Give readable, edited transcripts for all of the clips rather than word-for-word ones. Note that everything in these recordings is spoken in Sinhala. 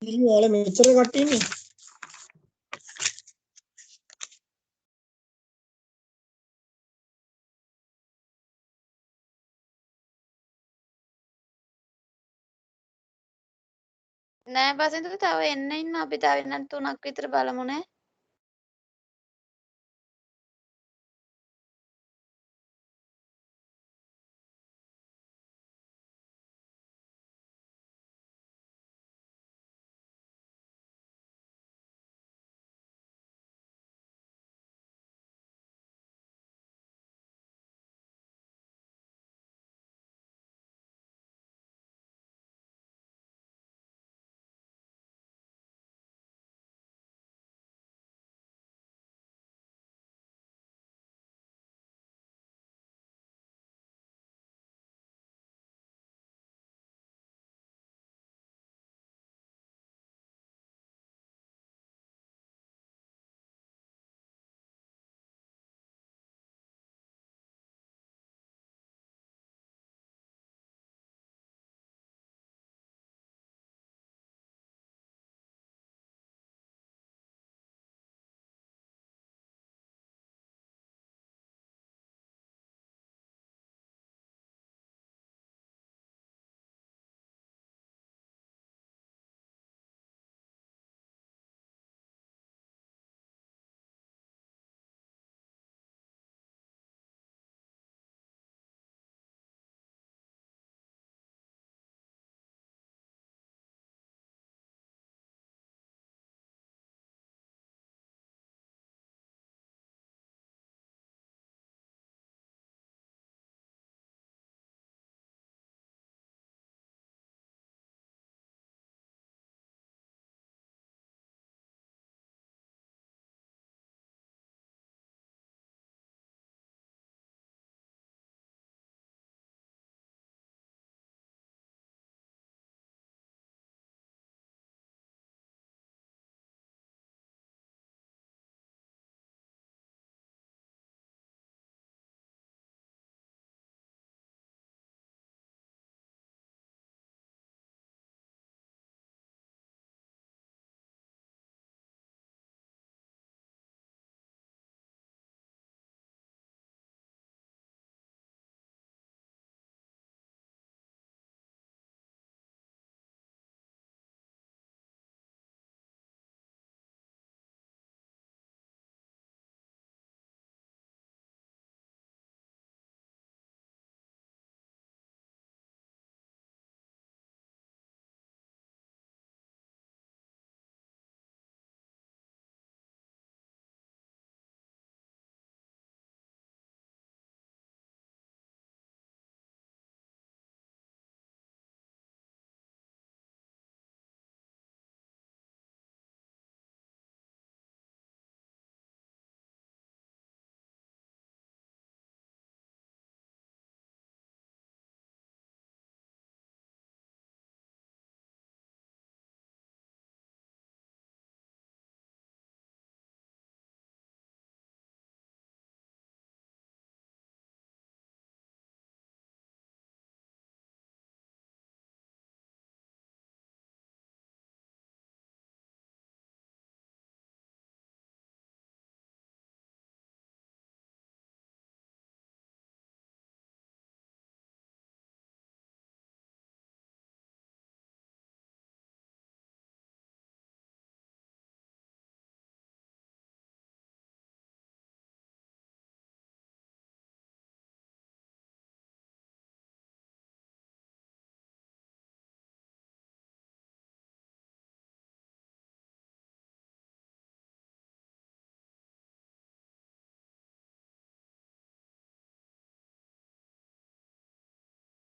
ඉතින් ඔයාලා මෙච්චර කට්ටිය ඉන්නේ. නෑ බසින්දු තව එන්න ඉන්න අපි තව එන්න 3ක් විතර බලමු නේ.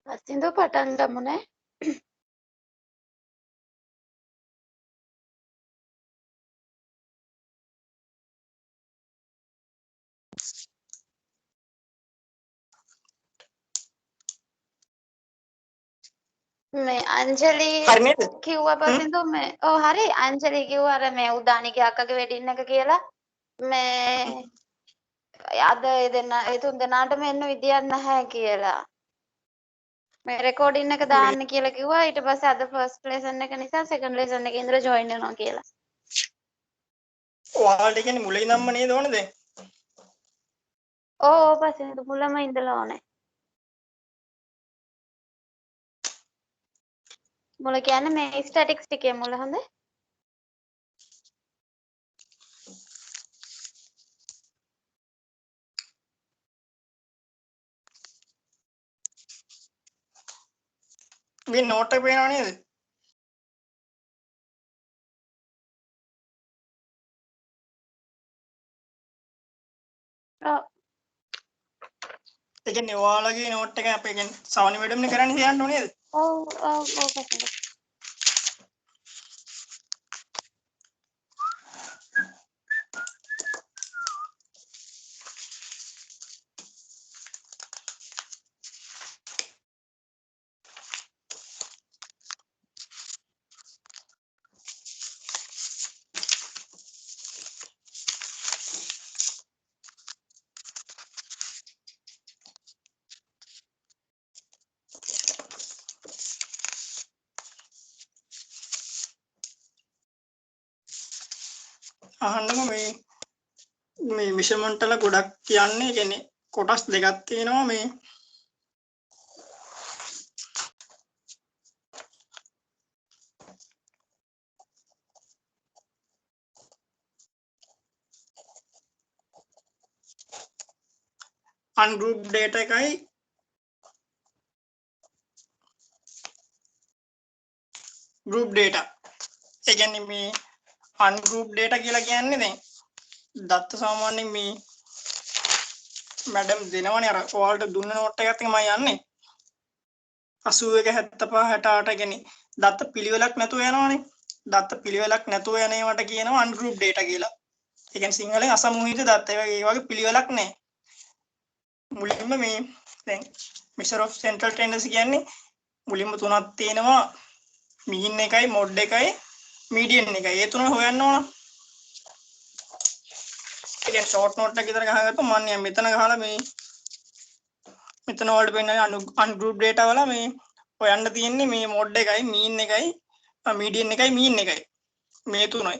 බසින්දු පටන් ගමු නේ. මේ අංජලි කිව්වා බසින්දු මේ ඔව් හරි අංජලි කිව්වා අර මේ උදානිගේ අක්කගේ වෙඩින් එක කියලා මේ අද ඒ තුන් දෙනාටම එන්න විදියක් නැහැ කියලා. මේ රෙකෝඩින් එක දාන්න කියලා කිව්වා. ඊට පස්සේ අද ෆස්ට් ලෙසන් එක නිසා සෙකන්ඩ් ලෙසන් එකේ ඉඳලා ජොයින් වෙනවා කියලා. ඔයාලට කියන්නේ මුලින් ඉඳන්ම නේද ඕනේ දැන්? ඕ පස්සේ මුලම ඉඳලා ඕනේ. මුල කියන්නේ මේ ස්ටැටික්ස් ටිකේ මුල හොඳේ. මේ නෝට් එක පේනව නේද? ඔව්. ඒ කියන්නේ ඔයාලගේ නෝට් එක අපේ කියන්නේ සවනි මැඩම්නේ කරන්නේ කියන්න ඕනේ නේද? ඔව් පස්සේ. අහන්නකො මේ මෙෂර්මන්ට් වල ගොඩක් කියන්නේ කියන්නේ කොටස් දෙකක් තියෙනවා මේ ungroup data එකයි group data. ඒ කියන්නේ මේ ungroup data කියලා කියන්නේ දැන් දත්ත සාමාන්‍යයෙන් මේ මැඩම් දෙනවනේ අර ඔයාලට දුන්න නෝට් එකත් එක මම යන්නේ 81 75 68 කියන්නේ දත්ත පිළිවෙලක් නැතුව යනවනේ. දත්ත පිළිවෙලක් නැතුව යන ඒවට කියනවා ungroup data කියලා. ඒ කියන්නේ සිංහලෙන් අසමූහිත දත්ත. ඒ වගේ පිළිවෙලක් නැහැ. මුලින්ම මේ දැන් measure of central tendency කියන්නේ මුලින්ම තුනක් තියෙනවා mean එකයි mod එකයි median එකයි. ඒ තුන හොයන්න ඕන. ඒ කියන්නේ short note එක විතර ගහගත්තොත් මම නිකන් මෙතන ගහලා මේ මෙතන වලට වෙන්නේ ungroup data වල මේ හොයන්න තියෙන්නේ මේ mod එකයි mean එකයි median එකයි mean එකයි. මේ තුනයි.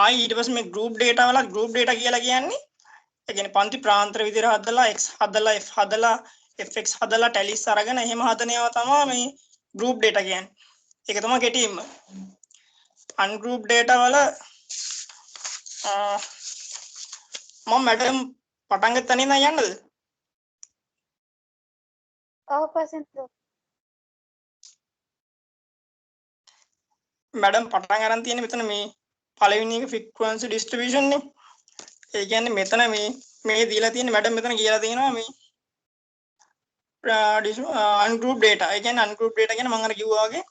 ආයි ඊට පස්සේ මේ group data වල group data කියලා කියන්නේ ඒ කියන්නේ පන්ති ප්‍රාන්තර විදිහට හදලා x හදලා f හදලා fx හදලා ටැලිස් අරගෙන එහෙම හදන ඒවා තමයි මේ group data කියන්නේ. ඒක තමයි කෙටියෙන්ම. ungroup data වල මම මැඩම් පටන් ගත්ත තැනින් ඉඳන් යන්නද? ඔව් පස්සේ. මැඩම් පටන් අරන් තියෙන්නේ මෙතන මේ පළවෙනි එක frequency distribution නේ. ඒ කියන්නේ මෙතන මේ දීලා තියෙන මැඩම් මෙතන කියලා තියෙනවා මේ ungroup data. ඒ කියන්නේ ungroup data කියන්නේ මම අර කිව්වා වගේ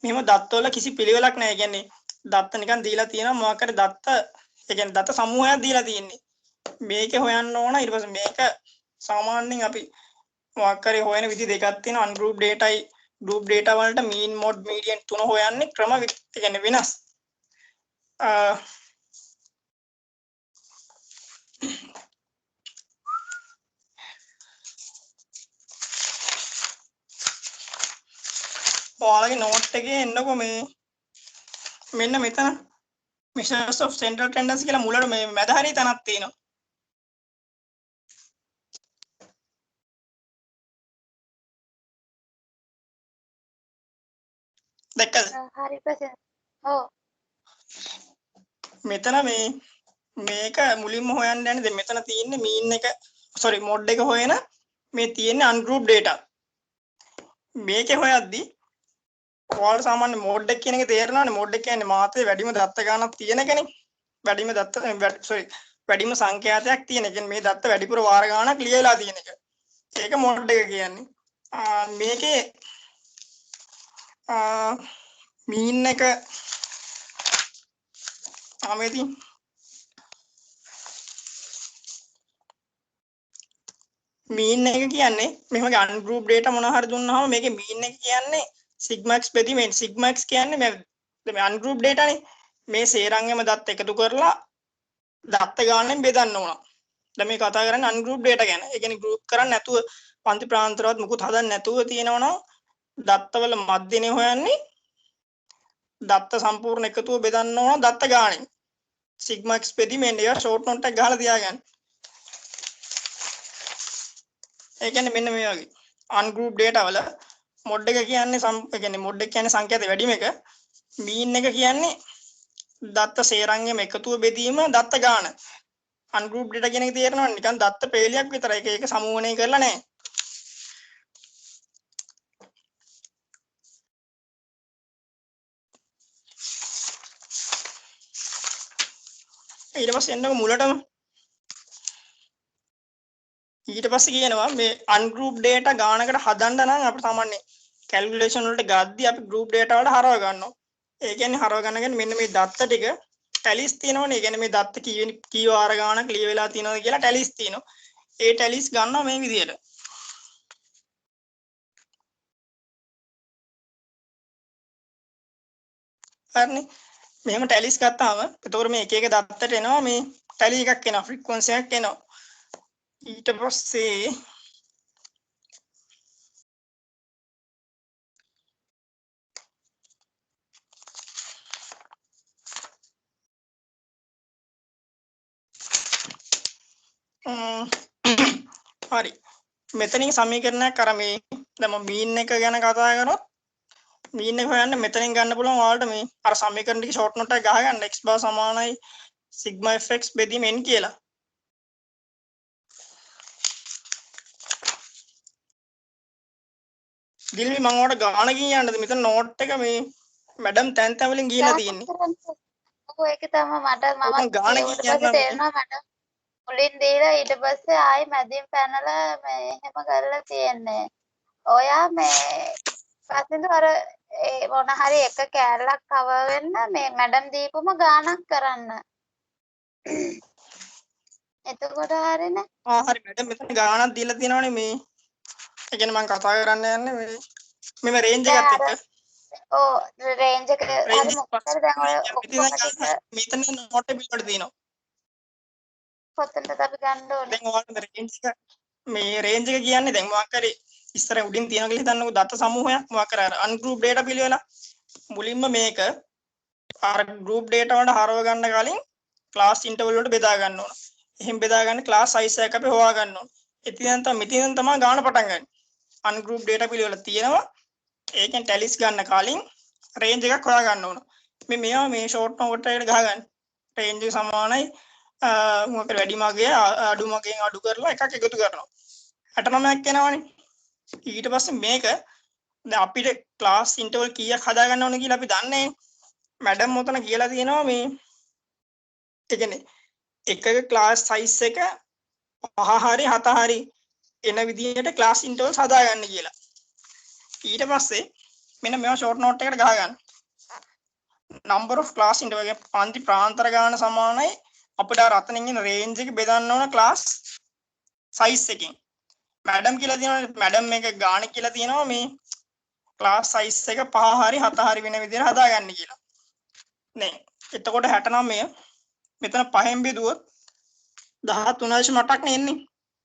මෙහෙම දත්ත වල කිසි පිළිවෙලක් නැහැ. ඒ කියන්නේ දත්ත නිකන් දීලා තියෙනවා මොකක් හරි දත්ත ඒ කියන්නේ දත්ත සමූහයක් දීලා තියෙන්නේ. මේකේ හොයන්න ඕන ඊට පස්සේ මේක සාමාන්‍යයෙන් අපි මොකක් හරි හොයන විදි දෙකක් තියෙනවා ungroup dataයි group data වලට mean mode median තුන හොයන්නේ ක්‍රම ඒ කියන්නේ වෙනස්. ඔයාලගේ නෝට් එකේ එන්නකො මේ මෙන්න මෙතන measures of central tendency කියලා මුලට මේ මැද හරිය තැනක් තියෙනවා. දැක්කද? හරි පස්සේ. ඔව්. මෙතන මේක මුලින්ම හොයන්න යන්නේ දැන් මෙතන තියෙන්නේ mean එක mod එක හොයන මේ තියෙන්නේ ungroup data. මේකේ හොයද්දි ඔයාලට සාමාන්‍ය mod එක කියන එක තේරෙනවනේ mod එක කියන්නේ මාතේ වැඩිම දත්ත ගණනක් තියෙන එකනේ. වැඩිම සංඛ්‍යාතයක් තියෙන. ඒ කියන්නේ මේ දත්ත වැඩිපුර වාර ගණනක් ලියලා තියෙන එක. ඒක mod එක කියන්නේ. මේකේ mean එක ආමේදී mean එක කියන්නේ මෙහෙම ungroup data මොනවා හරි දුන්නාම මේකේ mean එක කියන්නේ sigma x බෙදීමෙන් sigma x කියන්නේ මේ ungroup data නේ මේ සේරංගෙම දත්ත එකතු කරලා දත්ත ගානෙන් බෙදන්න ඕන. දැන් මේ කතා කරන්නේ ungroup data ගැන. ඒ කියන්නේ group කරන්නේ නැතුව පන්ති ප්‍රාන්තරවත් මුකුත් හදන්න නැතුව තියෙනවනම් දත්තවල මධ්‍යනේ හොයන්නේ දත්ත සම්පූර්ණ එකතුව බෙදන්න ඕන දත්ත ගාණෙන්. සිග්මා x බෙදීම එන්නේ ඒවා ෂෝට් නෝට් එක ගහලා තියාගන්න. ඒ කියන්නේ මෙන්න මේ වගේ අන්ගෲප් data වල මොඩ් එක කියන්නේ ඒ කියන්නේ මොඩ් එක කියන්නේ සංඛ්‍යාත වැඩිම එක. මීන් එක කියන්නේ දත්ත සේරංගෙම එකතුව බෙදීම දත්ත ගාණ. අන්ගෲප් data කියන එක තේරෙනවද? නිකන් දත්ත පේලියක් විතරයි. ඒක සමූහණය කරලා නැහැ. ඊට පස්සේ එන්නකො මුලටම. ඊට පස්සේ කියනවා මේ අන්ගෲප් data ගානකට හදන්න නම් අපිට සාමාන්‍ය කැල්කියුලේෂන් වලට ගද්දි අපි group data වලට හරව ගන්නවා. ඒ කියන්නේ හරව ගන්න කියන්නේ මෙන්න මේ දත්ත ටික ටැලිස් තියෙනවනේ. ඒ කියන්නේ මේ දත්ත කී වාර ගානක් ලිය වෙලා තියෙනවද කියලා ටැලිස් තියෙනවා. ඒ ටැලිස් ගන්නවා මේ විදිහට. හරිනේ. මෙහෙම ටැලිස් ගත්තාම එතකොට මේ එක එක දත්තට එනවා මේ ටැලි එකක් එනවා ෆ්‍රීකවන්සි එකක් එනවා. ඊට පස්සේ හරි. මෙතනින් සමීකරණයක් අර මේ දැන් මම මීන් එක ගැන කතා කරනොත් මීන් එක හොයන්න මෙතනින් ගන්න පුළුවන් ඔයාලට මේ අර සමීකරණ ටික ෂෝට් නෝට් එක ගහගන්න x බාර් සමානයි සිග්මා fx බෙදීම n කියලා. දිල්වි මම ඔයාලට ගාන කියන්නද මෙතන නෝට් එක මේ මැඩම් තැන් තැන් වලින් ගිහිලා තියෙන්නේ. ඔව් ඒක තමයි මට ගාන ඊට පස්සේ තේරෙනවා මට මුලින් දීලා ඊට පස්සේ ආයි මැදින් පැනලා මේ එහෙම කරලා තියෙන්නේ. ඔයා මේ පස්සේ අර ඒ මොන හරි එක කෑල්ලක් කවර් වෙන්න මේ මැඩම් දීපුම ගානක් කරන්න. එතකොට හරිනේ. හරි මැඩම් මෙතන ගානක් දීලා තියෙනවනේ මේ. ඒ කියන්නේ මම කතා කරන්න යන්නේ මේ රේන්ජ් එකත් එක්ක. ඔව් රේන්ජ් එක හරි මොකක්ද දැන් ඔය මෙතන නෝට් එක පිළිවෙලට තියෙනවා. කොතනද අපි ගන්න ඕනේ? දැන් ඔයාලට මේ රේන්ජ් එක කියන්නේ දැන් මොකක් හරි ඉස්සර උඩින් තියනවා කියලා හිතන්නකෝ දත්ත සමූහයක් මොකක් කර අර අන්ගෲප් data පිළිවෙල මුලින්ම මේක අර group data වලට හරව ගන්න කලින් class interval වලට බෙදා ගන්න ඕන. එහෙන් බෙදා ගන්න class size එකක් අපි හොයා ගන්න ඕන. ඉතින් මෙතෙන් තමයි ගාන පටන් ගන්න. අන්ගෲප් data පිළිවෙල තියෙනවා. ඒකෙන් ටැලිස් ගන්න කලින් රේන්ජ් එකක් හොයා ගන්න ඕන. මේවා මේ ෂෝට් නෝට් එකට ගහ ගන්න. රේන්ජ් එක සමානයි මොකද වැඩි මගේ අඩු මගෙන් අඩු කරලා එකක් එකතු කරනවා 69ක් එනවනේ ඊට පස්සේ මේක දැන් අපිට ක්ලාස් ඉන්ටර්වල් කීයක් හදා ගන්න ඕන කියලා අපි දන්නේ මැඩම් මොතන කියලා තියෙනවා මේ ඒ කියන්නේ එකක ක්ලාස් සයිස් එක 5 හරි 7 හරි එන විදිහට ක්ලාස් ඉන්ටර්වල්ස් හදා ගන්න කියලා ඊට පස්සේ මෙන්න මේවා ෂෝට් නෝට් එකට ගහ ගන්න number of class interval එක පන්ති ප්‍රාන්තර ගාන සමානයි අපිට අර අතනින් එන රේන්ජ් එක බෙදන්න ඕන ක්ලාස් සයිස් එකෙන් මැඩම් කියලා තියෙනවා මැඩම් මේක ගාන කියලා තියෙනවා මේ ක්ලාස් සයිස් එක 5 හරි 7 හරි වෙන විදිහට හදාගන්න කියලා නේ එතකොට 69 මෙතන 5න් බෙදුවොත් 13.8ක් නේ එන්නේ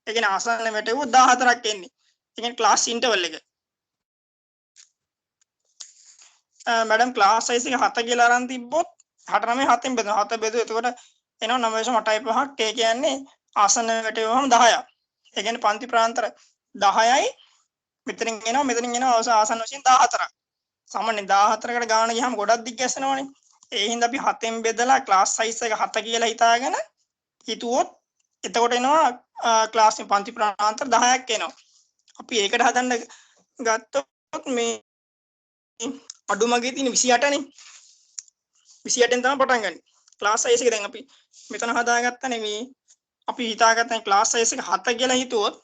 ඒ කියන්නේ ආසන්න වැටෙවුවොත් 14ක් එන්නේ ඒ කියන්නේ ක්ලාස් ඉන්ටර්වල් එක මැඩම් ක්ලාස් සයිස් එක 7 කියලා අරන් තිබ්බොත් 69 7න් බෙදනවා 7 බෙදුවා එතකොට එනවා 9.8ක් ඒ කියන්නේ ආසන්න වැටෙවුවම 10ක් ඒ කියන්නේ පන්ති ප්‍රාන්තර 10යි මෙතනින් එනවා ආසන්න වශයෙන් 14ක් සාමාන්‍ය 14කට ගාන ගියාම ගොඩක් දිග් ගැස්සෙනවනේ ඒ හින්දා අපි 7න් බෙදලා ක්ලාස් සයිස් එක 7 කියලා හිතාගෙන හිතුවොත් එතකොට එනවා ක්ලාස් පන්ති ප්‍රාන්තර 10ක් එනවා අපි ඒකට හදන්න ගත්තොත් මේ අඩුමගේ තියෙන 28නේ 28න් තමයි පටන් ගන්න ක්ලාස් සයිස් එක දැන් අපි මෙතන හදාගත්තනේ මේ අපි හිතාගත්තනේ ක්ලාස් සයිස් එක 7 කියලා හිතුවොත්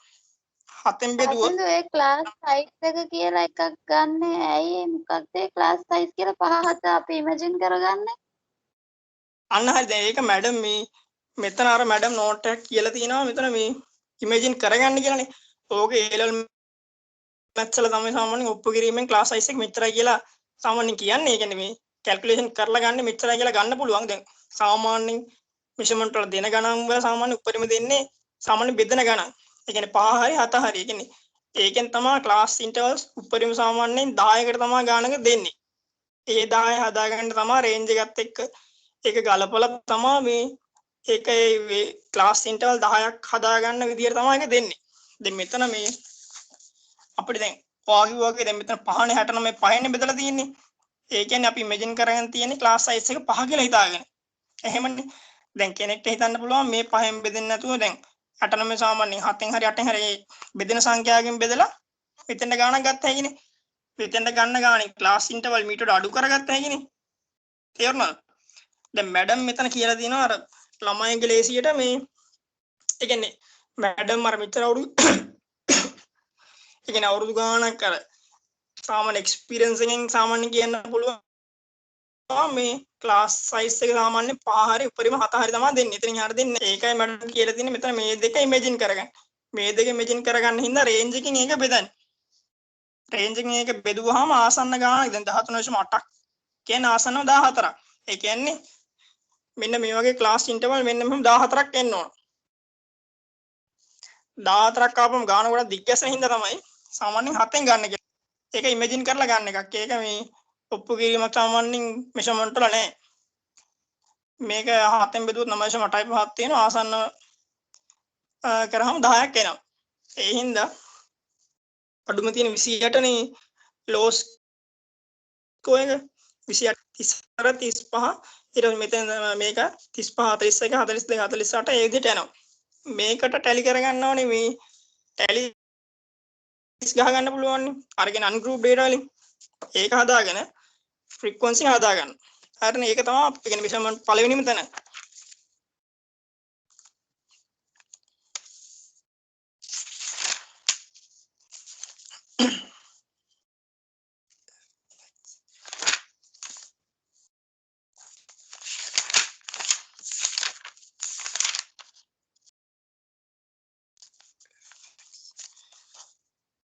7න් බෙදුවොත් ඒ ක්ලාස් සයිස් එක කියලා එකක් ගන්න ඇයි මොකක්ද ඒ ක්ලාස් සයිස් කියලා 5 7 අපි ඉමේජින් කරගන්නේ අන්න හරි දැන් ඒක මැඩම් මේ මෙතන අර මැඩම් නෝට් එකක් කියලා තියෙනවා මෙතන මේ ඉමේජින් කරගන්න කියලානේ ඕකේ A level maths වල තමයි සාමාන්‍යයෙන් ඔප්පු කිරීමෙන් ක්ලාස් සයිස් එක මෙච්චරයි කියලා සාමාන්‍යයෙන් කියන්නේ ඒ කියන්නේ මේ කැල්කියුලේෂන් කරලා ගන්න මෙච්චරයි කියලා ගන්න පුළුවන් දැන් සාමාන්‍යයෙන් මෙෂර්මන්ට් වල දෙන ගණන් වල සාමාන්‍ය උඩරිම දෙන්නේ සාමාන්‍ය බෙදෙන ගණන් ඒ කියන්නේ 5 හරි 7 හරි ඒ කියන්නේ ඒකෙන් තමයි ක්ලාස් ඉන්ටර්වල්ස් උඩරිම සාමාන්‍යයෙන් 10කට තමයි ගානක දෙන්නේ. ඒ 10 හදාගන්න තමයි රේන්ජ් එකත් එක්ක ඒක ගලපලා තමයි මේ ඒක ඒ ක්ලාස් ඉන්ටර්වල් 10ක් හදාගන්න විදියට තමයි ඒක දෙන්නේ. දැන් මෙතන මේ අපිට දැන් ඔයාගේ දැන් මෙතන 5නේ 69 5නේ බෙදලා තියෙන්නේ. ඒ කියන්නේ අපි ඉමේජින් කරගෙන තියෙන්නේ ක්ලාස් සයිස් එක 5 කියලා හිතාගෙන. එහෙමනේ. දැන් කෙනෙක්ට හිතන්න පුළුවන් මේ 5න් බෙදෙන්නේ නැතුව දැන් 69 සාමාන්‍යයෙන් 7න් හරි 8න් හරි බෙදෙන සංඛ්‍යාවකින් බෙදලා මෙතෙන්ට ගාණක් ගත්ත හැකිනේ. මෙතෙන්ට ගන්න ගාණේ ක්ලාස් ඉන්ටර්වල් මීටර අඩු කරගත්ත හැකිනේ. තේරුණාද? දැන් මැඩම් මෙතන කියලා දිනවා අර ළමයිගේ ලේසියට මේ ඒ කියන්නේ මැඩම් අර මෙච්චර අවුරුදු ඒ කියන්නේ අවුරුදු ගාණක් අර සාමාන්‍ය එක්ස්පීරියන්ස් එකෙන් සාමාන්‍ය කියන්න පුළුවන් මේ ක්ලාස් සයිස් එක සාමාන්‍ය 5 හරි උඩරිම 7 හරි තමයි දෙන්නේ. ඉතින් යාට දෙන්නේ. ඒකයි මම කියලා තියෙන්නේ මෙතන මේ දෙක ඉමේජින් කරගන්න. මේ දෙක ඉමේජින් කරගන්න හින්දා රේන්ජ් එකකින් ඒක බෙදන්නේ. රේන්ජ් එකකින් ඒක බෙදුවාම ආසන්න ගානක් දැන් 13.8ක් කියන්නේ ආසන්න 14ක්. ඒ කියන්නේ මෙන්න මේ වගේ ක්ලාස් ඉන්ටර්වල් මෙන්න මෙහෙම 14ක් එන්න ඕන. 14ක් ආපම ගාන ගොඩක් දිග්ගැසෙන හින්දා තමයි සාමාන්‍යයෙන් 7න් ගන්න කියලා. ඒක ඉමේජින් කරලා ගන්න එකක්. ඒක මේ ඔප්පු කිරීමක් සාමාන්‍යයෙන් මෙෂර්මන්ට් වල නැහැ. මේක 7න් බෙදුවොත් 9.8ක් තියෙනවා ආසන්න කරාම 10ක් එනවා. ඒ හින්දා අඩුම තියෙන 28 නේ ලෝස් කොහෙද 28 34 35 ඊට මෙතන මේක 35 41 42 48 ඒ විදිහට යනවා. මේකට ටැලි කරගන්න ඕනේ මේ ටැලි ගහ ගන්න පුළුවන් නේ. අරගෙන අන්ගෲප් ඩේටා වලින් ඒක හදාගෙන ෆ්‍රීකවන්සි හදාගන්න. හරිනේ ඒක තමයි අපි කියන්නේ මෙෂර්මන්ට් පළවෙනිම තැන.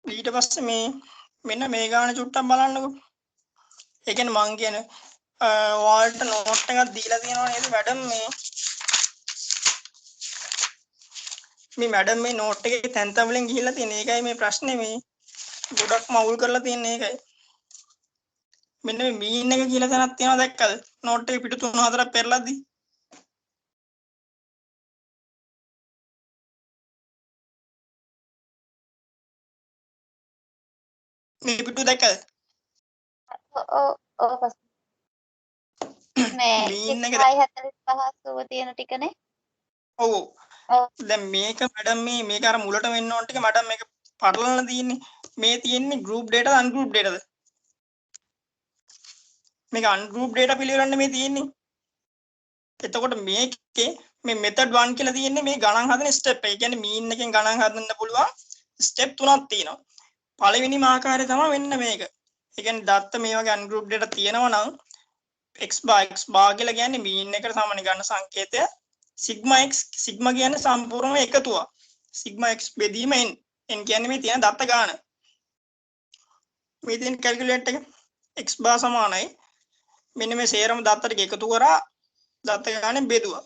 ඊට පස්සේ මේ මෙන්න මේ ගාන චුට්ටක් බලන්නකෝ. ඒ කියන්නේ මං කියන්නේ ඔයාලට නෝට් එකක් දීලා තියෙනවා නේද මැඩම් මේ මැඩම් මේ නෝට් එකේ තැන් තැන් වලින් ගිහිල්ලා තියෙන. ඒකයි මේ ප්‍රශ්නේ මේ ගොඩක්ම අවුල් කරලා තියෙන්නේ ඒකයි. මෙන්න මේ මීන් එක කියලා තැනක් තියෙනවා දැක්කද? නෝට් එකේ පිටු 3-4ක් පෙරලද්දි. මේ පිටු දැක්කද? ඔව් මේ මීන් එක 45 තියෙන ටිකනේ. ඔව්. ඔව්. දැන් මේක මැඩම් මේක අර මුලට වෙන්න ඕන ටික මැඩම් මේක පටලලා තියෙන්නේ. මේ තියෙන්නේ ගෲප් ඩේටාද අන්ගෲප් ඩේටාද? මේක අන්ගෲප් ඩේටා පිළිවෙලන්නේ මේ තියෙන්නේ. එතකොට මේකේ මේ මෙතඩ් 1 කියලා තියෙන්නේ මේ ගණන් හදන ස්ටෙප්. ඒ කියන්නේ මීන් එකෙන් ගණන් හදන්න පුළුවන් ස්ටෙප් 3ක් තියෙනවා. පළවෙනිම ආකාරය තමයි මෙන්න මේක. ඒ කියන්නේ දත්ත මේ වගේ අන්ගෲප් ඩේටා තියෙනවා නම් x bar කියලා කියන්නේ මීන් එකට සමාන ගන්න සංකේතය. සිග්මා x සිග්මා කියන්නේ සම්පූර්ණම එකතුව. සිග්මා x බෙදීම n. n කියන්නේ මේ තියෙන දත්ත ගාන. මේ තියෙන කැල්කියුලේට් එක x bar සමානයි. මෙන්න මේ සේරම දත්ත ටික එකතු කරා දත්ත ගානේ බෙදුවා.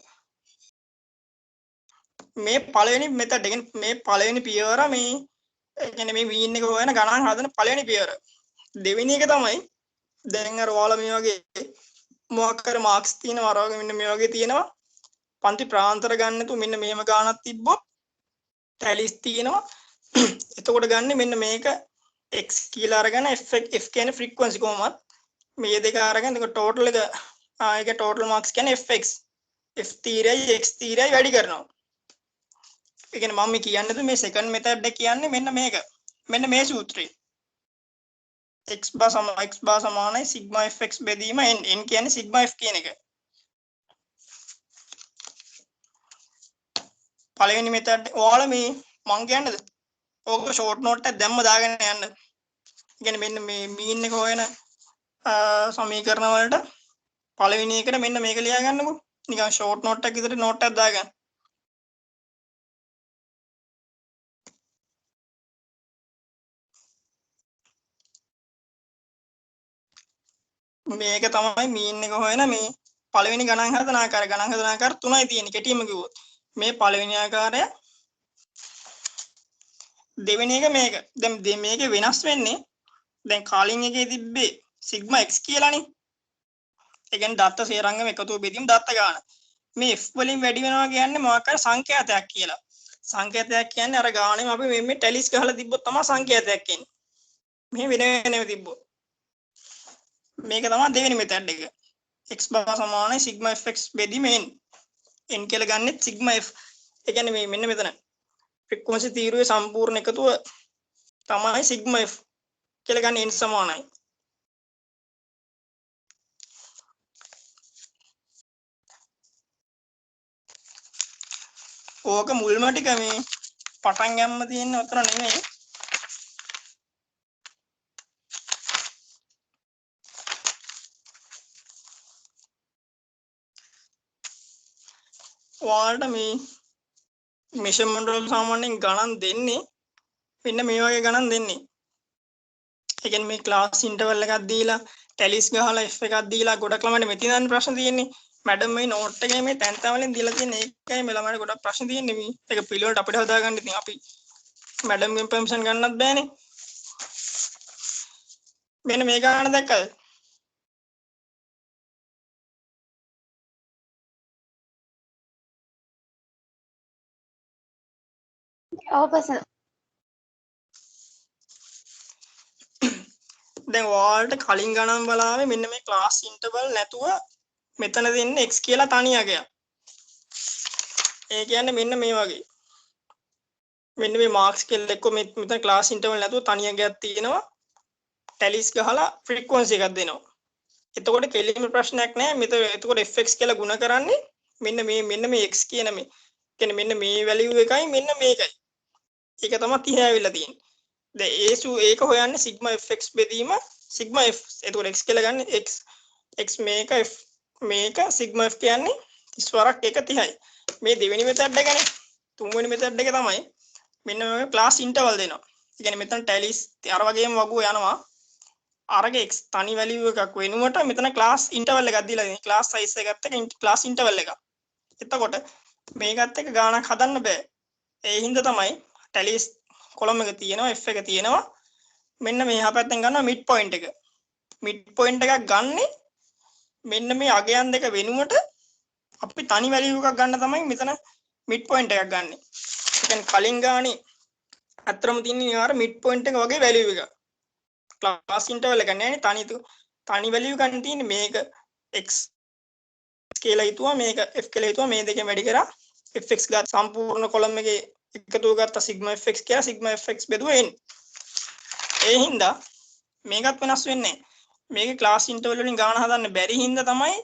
මේ පළවෙනි මෙතඩ් එකෙන් මේ පළවෙනි පියවර මේ කියන්නේ මේ මීන් එක හොයන ගණන් හදන පළවෙනි පියවර. දෙවෙනි එක තමයි දැන් අර ඔයාලා මේ වගේ මොකක් කර මාක්ස් තියෙනවා අර වගේ මෙන්න මේ වගේ තියෙනවා. පන්ති ප්‍රාන්තර ගන්න නැතුව මෙන්න මෙහෙම ගානක් තිබ්බොත් ටැලිස් තියෙනවා. එතකොට ගන්න මෙන්න මේක x කියලා අරගෙන f කියන්නේ ෆ්‍රීකවන්සි කොහොමද මේ දෙක අරගෙන ඒක ටෝටල් එක ඒක ටෝටල් මාක්ස් කියන්නේ fx f තීරයයි x තීරයයි වැඩි කරනවා. ඒ කියන්නේ මම කියන්නේ මේ සෙකන්ඩ් මෙතඩ් එක කියන්නේ මෙන්න මේක. මෙන්න මේ සූත්‍රය. x bar සමානයි sigma fx බෙදීම n. n කියන්නේ sigma f කියන එක. පළවෙනි මෙතඩ් ඔයාලා මේ මං කියන්නේද? ඕක ෂෝට් නෝට් එක දැම්ම දාගෙන යන්න. ඒ කියන්නේ මෙන්න මේ මීන් එක හොයන සමීකරණ වලට පළවෙනි එකට මෙන්න මේක ලියා ගන්නකො. නිකන් ෂෝට් නෝට් එකක් විතර නෝට් එකක් දාගන්න. මේක තමයි මීන් එක හොයන මේ පළවෙනි ගණන් හදන ආකාරය. ගණන් හදන ආකාර තුනයි තියෙන්නේ. කෙටියෙන්ම කිව්වොත් මේ පළවෙනි ආකාරය දෙවෙනි එක මේක. දැන් මේකේ වෙනස් වෙන්නේ දැන් කලින් එකේ තිබ්බේ සිග්මා x කියලානේ. ඒ කියන්නේ දත්ත සේරංගම එකතුව බෙදීම දත්ත ගන්න. මේ f වලින් වැඩි වෙනවා කියන්නේ මොකක් හරි සංඛ්‍යාතයක් කියලා. සංඛ්‍යාතයක් කියන්නේ අර ගානෙම අපි මේ ටැලිස් ගහලා තිබ්බොත් තමයි සංඛ්‍යාතයක් එන්නේ. මෙහෙ වෙනම තිබ්බොත්. මේක තමයි දෙවෙනි මෙතඩ් එක. x බව සමානයි සිග්මා fx බෙදීම n. n කියලා ගන්නෙත් සිග්මා f. ඒ කියන්නේ මේ මෙන්න මෙතන ෆ්‍රීකවන්සි තීරුවේ සම්පූර්ණ එකතුව තමයි සිග්මා f කියලා ගන්න n සමානයි. ඕක මුල්ම ටික මේ පටන් ගන්න තියෙන උතර නෙමෙයි. ඔයාලට මේ මෙෂර්මන්ට් වල සාමාන්‍යයෙන් ගණන් දෙන්නේ මෙන්න මේ වගේ ගණන් දෙන්නේ. ඒ කියන්නේ මේ ක්ලාස් ඉන්ටර්වල් එකක් දීලා ටැලිස් ගහලා f එකක් දීලා ගොඩක් ළමයින්ට මෙතන දැන් ප්‍රශ්න තියෙන්නේ. මැඩම් මේ නෝට් එකේ මේ තැන් තැන් වලින් දීලා තියෙන ඒකයි මේ ළමයින්ට ගොඩක් ප්‍රශ්න තියෙන්නේ මේ. ඒක පිළිවෙලට අපිට හදාගන්න ඉතින් අපි මැඩම්ගෙන් පර්මිෂන් ගන්නත් බෑනේ. මෙන්න මේ ගාන දැක්කද? ඔව් ප්‍රශ්න. දැන් ඔයාලට කලින් ගණන් බලාවේ මෙන්න මේ ක්ලාස් ඉන්ටර්වල් නැතුව මෙතන දෙන්නේ x කියලා තනි අගයක්. ඒ කියන්නේ මෙන්න මේ වගේ. මෙන්න මේ මාක්ස් කියලා එක්ක මෙතන ක්ලාස් ඉන්ටර්වල් නැතුව තනි අගයක් තියෙනවා. ටැලිස් ගහලා ෆ්‍රීකවන්සි එකක් දෙනවා. එතකොට කෙලින්ම ප්‍රශ්නයක් නැහැ. මෙතන එතකොට fx කියලා ගුණ කරන්නේ මෙන්න මේ x කියන මේ. කියන්නේ මෙන්න මේ වැලියු එකයි මෙන්න මේකයි. ඒක තමයි 30 ඇවිල්ලා තියෙන්නේ. දැන් ඒක හොයන්නේ සිග්මා fx බෙදීම සිග්මා f. එතකොට x කියලා ගන්න x මේක f මේක සිග්මා f කියන්නේ 30 වරක් 1 30යි. මේ දෙවෙනි මෙතඩ් එකනේ. තුන්වෙනි මෙතඩ් එක තමයි මෙන්න මේ ක්ලාස් ඉන්ටර්වල් දෙනවා. ඒ කියන්නේ මෙතන ටැලිස් අර වගේම වගුව යනවා. අරගේ x තනි වැලියු එකක් වෙනුවට මෙතන ක්ලාස් ඉන්ටර්වල් එකක් දීලා තියෙනවා. ක්ලාස් සයිස් එකත් එක්ක ක්ලාස් ඉන්ටර්වල් එකක්. එතකොට මේකත් එක්ක ගාණක් හදන්න බෑ. ඒ හින්දා තමයි ටැලිස් කොලම් එක තියෙනවා f එක තියෙනවා. මෙන්න මේ එහා පැත්තෙන් ගන්නවා මිඩ් පොයින්ට් එක. මිඩ් පොයින්ට් එකක් ගන්නෙ මෙන්න මේ අගයන් දෙක වෙනුවට අපි තනි වැලියු එකක් ගන්න තමයි මෙතන මිඩ් පොයින්ට් එකක් ගන්නෙ. ඒ කියන්නේ කලින් ගානේ අතරම තියෙන අර මිඩ් පොයින්ට් එක වගේ වැලියු එක. ක්ලාස් ඉන්ටර්වල් එක නෑනේ තනි වැලියු ගන්න තියෙන්නේ මේක x කියලා හිතුවා මේක f කියලා හිතුවා මේ දෙකෙන් වැඩි කරා fx ගත්ත සම්පූර්ණ කොලම් එකේ එකතුව ගත්ත සිග්මා fx කියලා සිග්මා fx බෙදුවා n. ඒ හින්දා මේකත් වෙනස් වෙන්නේ නැහැ. මේකේ ක්ලාස් ඉන්ටර්වල් වලින් ගාන හදන්න බැරි හින්දා තමයි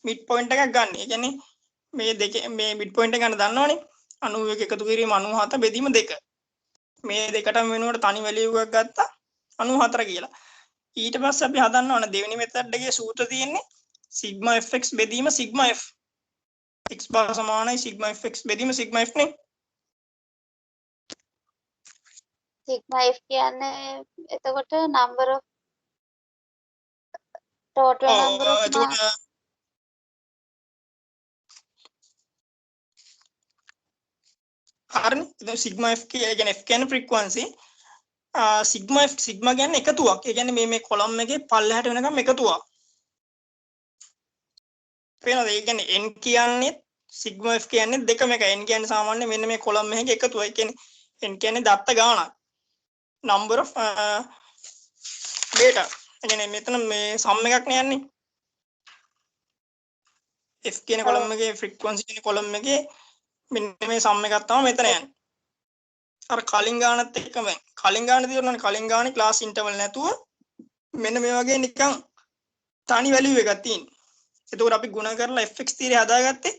මිඩ් පොයින්ට් එකක් ගන්න. ඒ කියන්නේ මේ දෙකේ මේ මිඩ් පොයින්ට් එක ගන්න දන්නවනේ. 91 එකතු කිරීම 97 බෙදීම 2. මේ දෙකටම වෙනුවට තනි වැලියු එකක් ගත්තා 94 කියලා. ඊට පස්සේ අපි හදන්න ඕන දෙවෙනි මෙතඩ් එකේ සූත්‍රය තියෙන්නේ සිග්මා fx බෙදීම සිග්මා f. x බව සමානයි සිග්මා fx බෙදීම සිග්මා f නේ. සිග්මා f කියන්නේ එතකොට number of total number of එතකොට හරිනේ. ඉතින් සිග්මා f කියන්නේ f කියන්නේ ෆ්‍රීකවන්සි. සිග්මා f සිග්මා කියන්නේ එකතුවක්. ඒ කියන්නේ මේ කොලම් එකේ පල්ලෙහාට වෙනකම් එකතුවක්. පේනවද? ඒ කියන්නේ n කියන්නේ සිග්මා f කියන්නේ දෙකම එකයි. n කියන්නේ සාමාන්‍ය මෙන්න මේ කොලම් එකේ එකතුව. ඒ කියන්නේ n කියන්නේ දත්ත ගාණක්. number of data. ඒ කියන්නේ මෙතන මේ සම් එකක් නේ යන්නේ. f කියන කොලම් එකේ ෆ්‍රීකවන්සි කියන කොලම් එකේ මෙන්න මේ සම් එකක් තමයි මෙතන යන්නේ. අර කලින් ගානත් එක්කම කලින් ගාන තියෙනවනේ කලින් ගානේ ක්ලාස් ඉන්ටර්වල් නැතුව මෙන්න මේ වගේ නිකන් තනි වැලියු එකක් තියෙනවා. එතකොට අපි ගුණ කරලා fx තීරය හදාගත්තේ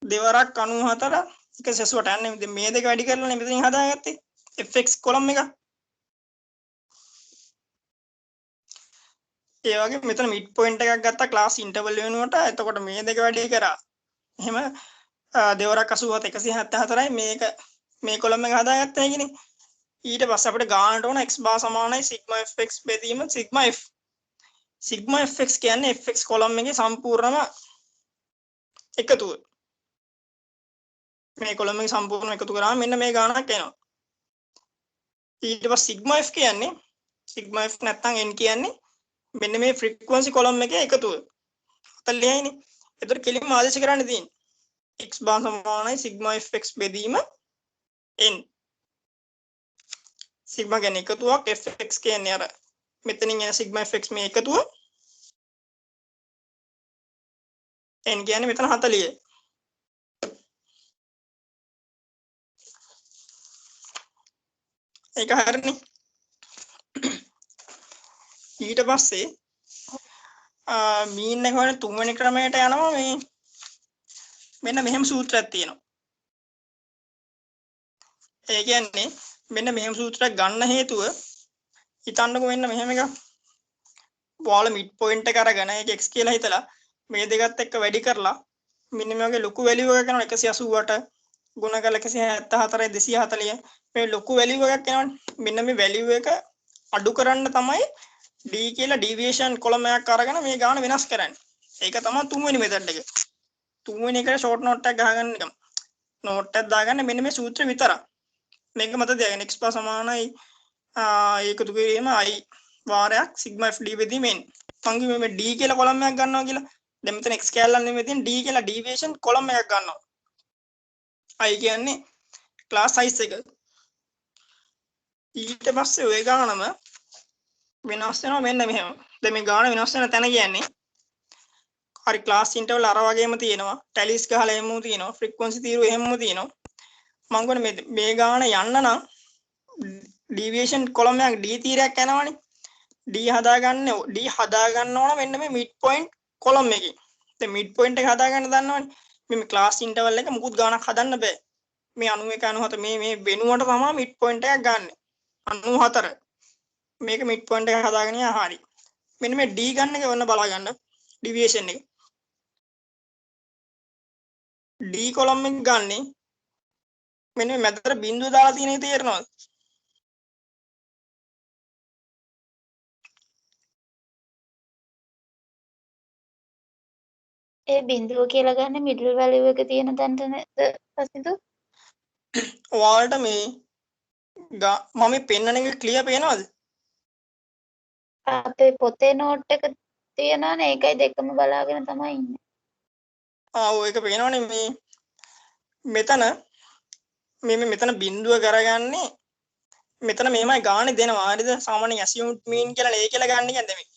දෙවරක් 94 168 යන්නේ මේ දෙක වැඩි කරලා නේ මෙතනින් හදාගත්තේ fx කොලම් එක. ඒ වගේ මෙතන මිඩ් පොයින්ට් එකක් ගත්තා ක්ලාස් ඉන්ටර්වල් වෙනුවට. එතකොට මේ දෙක වැඩි කරා. එහෙම දෙවරක් 87 174යි මේක මේ කොලම් එක හදාගත්තා කියනේ. ඊට පස්සේ අපිට ගානට ඕන x බා සමානයි සිග්මා fx බෙදීම සිග්මා f. සිග්මා fx කියන්නේ fx කොලම් එකේ සම්පූර්ණම එකතුව. මේ කොලම් එකේ සම්පූර්ණ එකතු කරාම මෙන්න මේ ගානක් එනවා. ඊට පස්සේ සිග්මා f කියන්නේ සිග්මා f නැත්නම් n කියන්නේ මෙන්න මේ ෆ්‍රීකවන්සි කොලම් එකේ එකතුව 40යිනේ. ඒතර කෙලින්ම ආදේශ කරන්න තියෙන්නේ x බාර සමානයි සිග්මා fx බෙදීම n. සිග්මා කියන්නේ එකතුවක්, fx කියන්නේ අර මෙතනින් එන සිග්මා fx මේ එකතුව, n කියන්නේ මෙතන 40. ඒක හරිනේ. ඊට පස්සේ මීන් එක වල තුන්වෙනි ක්‍රමයට යනවා මේ මෙන්න මෙහෙම සූත්‍රයක් තියෙනවා. ඒ කියන්නේ මෙන්න මෙහෙම සූත්‍රයක් ගන්න හේතුව හිතන්නකෝ මෙන්න මෙහෙම එකක්. ඔයාලා මිඩ් පොයින්ට් එක අරගෙන ඒක x කියලා හිතලා මේ දෙකත් එක්ක වැඩි කරලා මෙන්න මේ වගේ ලොකු වැලියු එකක් කරනවා 188 ගුණ කරලා 174 240 මේ ලොකු වැලියු එකක් එනවනේ. මෙන්න මේ වැලියු එක අඩු කරන්න තමයි d කියලා ඩීවියේෂන් කොලම් එකක් අරගෙන මේ ගාන වෙනස් කරන්නේ. ඒක තමයි තුන්වෙනි මෙතඩ් එක. තුන්වෙනි එකට ෂෝට් නෝට් එකක් ගහගන්න එක. නෝට් එකක් දාගන්න මෙන්න මේ සූත්‍රය විතරයි. මේක මත තියාගන්න x පා සමානයි ඒකතු කිරීම i වාරයක් සිග්මා fd බෙදීම n. මං කිව්වේ මේ d කියලා කොලම් එකක් ගන්නවා කියලා. දැන් මෙතන x කැලලක් නෙමෙයි තියෙන d කියලා ඩීවියේෂන් කොලම් එකක් ගන්නවා. i කියන්නේ ක්ලාස් සයිස් එක. ඊට පස්සේ ඔය ගානම වෙනස් වෙනවා මෙන්න මෙහෙම. දැන් මේ ගාන වෙනස් වෙන තැන කියන්නේ හරි ක්ලාස් ඉන්ටර්වල් අර වගේම තියෙනවා. ටැලිස් ගහලා එහෙමම තියෙනවා. ෆ්‍රීකවන්සි තීරුව එහෙමම තියෙනවා. මම කියන්නේ මේ ගාන යන්න නම් ඩීවියේෂන් කොලම් එකක් d තීරයක් යනවනේ. d හදාගන්න ඕන මෙන්න මේ මිඩ් පොයින්ට් කොලම් එකේ. දැන් මිඩ් පොයින්ට් එක හදාගන්න දන්නවනේ. මේ ක්ලාස් ඉන්ටර්වල් එක මුකුත් ගානක් හදන්න බෑ. මේ 91 97 මේ වෙනුවට තමයි මිඩ් පොයින්ට් එකක් ගන්න. 94 මේක මිඩ් පොයින්ට් එක හදාගෙන යනවා හරි. මෙන්න මේ d ගන්න එක ඔන්න බලා ගන්න. ඩීවියේෂන් එක. d කොලම් එක ගන්නේ මෙන්න මේ මැදට බිංදුව දාලා තියෙන එක තේරෙනවද? ඒ බිඳුව කියලා ගන්න මිඩල් වැලියු එක තියෙන තැනට නේද පසින්දු? ඔයාලට මේ මම පෙන්නන එක ක්ලියර් පේනවද? අපේ පොතේ නෝට් එක තියෙනවනේ ඒකයි දෙකම බලාගෙන තමයි ඉන්නේ. ඔය එක පේනවනේ මේ මෙතන මෙතන බිංදුව කරගන්නේ මෙතන මෙහෙමයි ගානේ දෙනවා. හරිද? සාමාන්‍ය assumed mean කියලා ඒ කියලා ගන්න කියන්නේ මේ.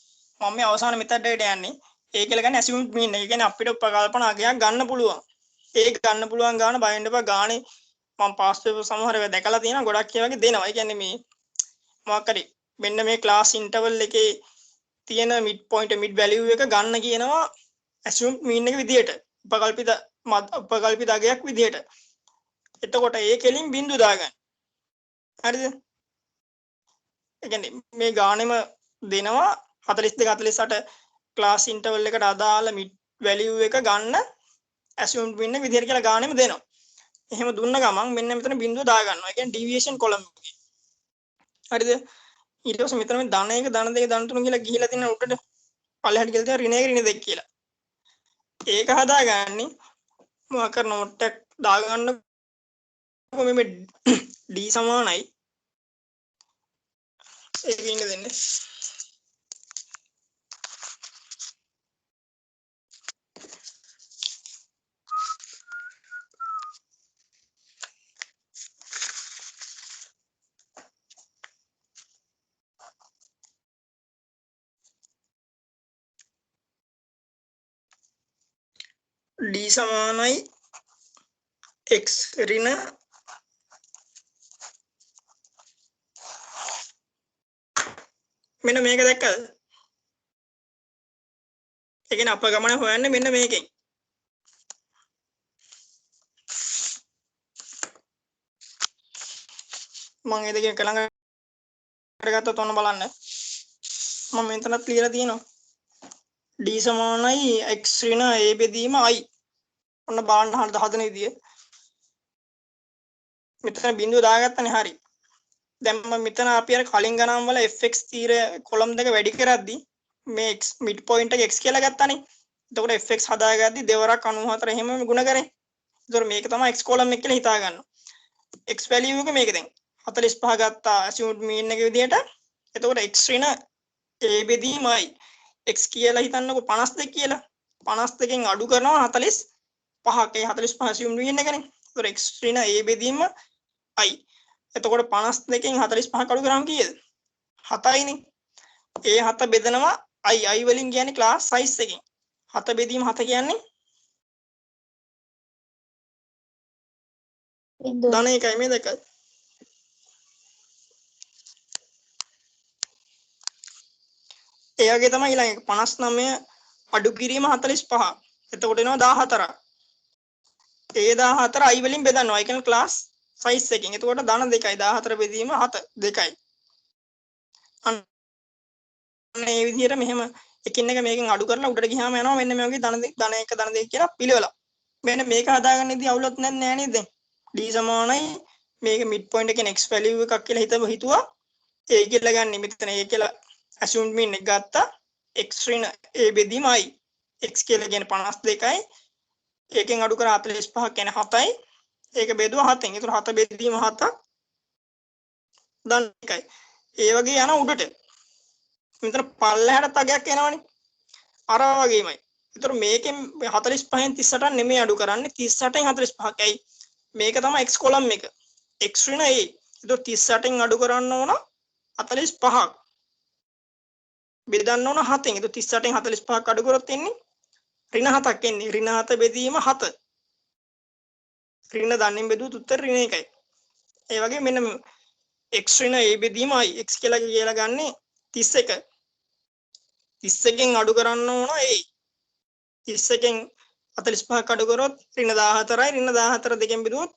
මම මේ අවසාන මෙතඩ් එකට යන්නේ. ඒ කියලා ගන්න assumed mean. ඒ කියන්නේ අපිට උපකල්පනාවක් ගන්න පුළුවන්. ඒක ගන්න පුළුවන් ගාන බයින්ඩ් එක ගානේ මම පාස් පේපර් සමහර වෙලාව දැකලා තියෙනවා. ගොඩක් ඒ වගේ දෙනවා. ඒ කියන්නේ මේ මොකක් හරි මෙන්න මේ ක්ලාස් ඉන්ටර්වල් එකේ තියෙන මිඩ් පොයින්ට් මිඩ් වැලියු එක ගන්න කියනවා assumed mean එක විදියට. උපකල්පිත අගයක් විදියට. එතකොට ඒ කෙලින් බිංදුව දාගන්න. හරිද? ඒ කියන්නේ මේ ගානෙම දෙනවා 42 48 ක්ලාස් ඉන්ටර්වල් එකට අදාළ මිඩ් වැලියු එක ගන්න assumed mean එක විදියට කියලා ගානෙම දෙනවා. එහෙම දුන්න ගමන් මෙන්න මෙතන බිංදුව දා ගන්නවා. ඒ කියන්නේ ඩීවියේෂන් කොලම් එකේ. හරිද? ඊට පස්සේ මෙතන මේ ධන 1 ධන 2 ධන 3 කියලා ගිහිලා තියෙන උඩට පල්ලෙහාට ගිහලා තියෙන ඍණ 1 ඍණ 2 කියලා. ඒක හදාගන්නේ මොකක් කර නෝට් එකක් දාගන්න මේ d සමානයි ඒක ඉන්න දෙන්නේ d සමානයි x ඍණ මෙන්න මේක දැක්කද? ඒ කියන්නේ අපගමන හොයන්නේ මෙන්න මේකෙන්. මම ඒ දෙකෙන් එක ළඟට ගත්තොත් ඔන්න බලන්න. මම මෙතනත් ලියලා තියෙනවා. d සමානයි x ඍණ a බෙදීම i. ඔන්න බලන්න හදන විදිය. මෙතන බිංදුව දාගත්තනේ හරි. දැන් මම මෙතන අපි අර කලින් ගණන් වල fx තීර කොලම් දෙක වැඩි කරද්දි මේ x මිඩ් පොයින්ට් එක x කියලා ගත්තානේ. එතකොට fx හදාගද්දි දෙවරක් 94 එහෙම ගුණ කරේ. ඒතකොට මේක තමයි x කොලම් එක කියලා හිතා ගන්නවා. x වැලියු එක මේක දැන් 45 ගත්තා assumed mean එක විදියට. එතකොට x ඍණ a බෙදීමයි x කියලා හිතන්නකො 52 කියලා. 52කින් අඩු කරනවා 45ක්. ඒ 45 assumed mean එකනේ. එතකොට x ඍණ a බෙදීම i. එතකොට 52කින් 45ක් අඩු කරාම කීයද? 7යිනේ. ඒ 7 බෙදනවා i වලින් කියන්නේ ක්ලාස් සයිස් එකෙන්. 7 බෙදීම 7 කියන්නේ බිඳුව. ධන එකයි මේ දෙකයි. ඒ වගේ තමයි ඊළඟ 59 අඩු කිරීම 45. එතකොට එනවා 14. ඒ 14 i වලින් බෙදනවා. ඒ කියන්නේ ක්ලාස් සයිස් එකෙන්. එතකොට ධන 2යි 14 බෙදීම 7 2යි. අන්න මේ විදිහට මෙහෙම එකින් එක මේකෙන් අඩු කරලා උඩට ගියාම යනවා මෙන්න මේ වගේ ධන 1 ධන 2 කියලා පිළිවෙල. මෙන්න මේක හදාගන්නදී අවුලක් නැහැ නේද? d සමානයි මේක මිඩ් පොයින්ට් එකේ x value එකක් කියලා හිතුවා. a කියලා ගන්න මෙතන a කියලා assumed mean එක ගත්තා. x ඍණ a බෙදීම i. x කියලා කියන්නේ 52යි. ඒකෙන් අඩු කරා 45 කියන්නේ 7යි. ඒක බෙදුවා 7ෙන්. ඒතර 7 බෙදීම 7ක් ධන 1යි. ඒ වගේ යන උඩට. මෙතන පල්ලෙහාට තගයක් එනවනේ. අර වගේමයි. ඒතර මේකෙන් 45න් 38ක් නෙමෙයි අඩු කරන්නේ 38න් 45යි. මේක තමයි x කොලම් එක. x ඍණ a. ඒතර 38න් අඩු කරන්න ඕන 45ක්. බෙදන්න ඕන 7ෙන්. ඒතර 38න් 45ක් අඩු කරොත් එන්නේ ඍණ 7ක් එන්නේ. ඍණ 7 බෙදීම 7. ඍණ ධනෙන් බෙදුවොත් උත්තර ඍණ 1යි. ඒ වගේ මෙන්න x ඍණ a බෙදීම i. x කියලා ගන්නේ 31. 31න් අඩු කරන්න ඕන a. 31න් 45ක් අඩු කරොත් ඍණ 14යි. ඍණ 14 දෙකෙන් බෙදුවොත්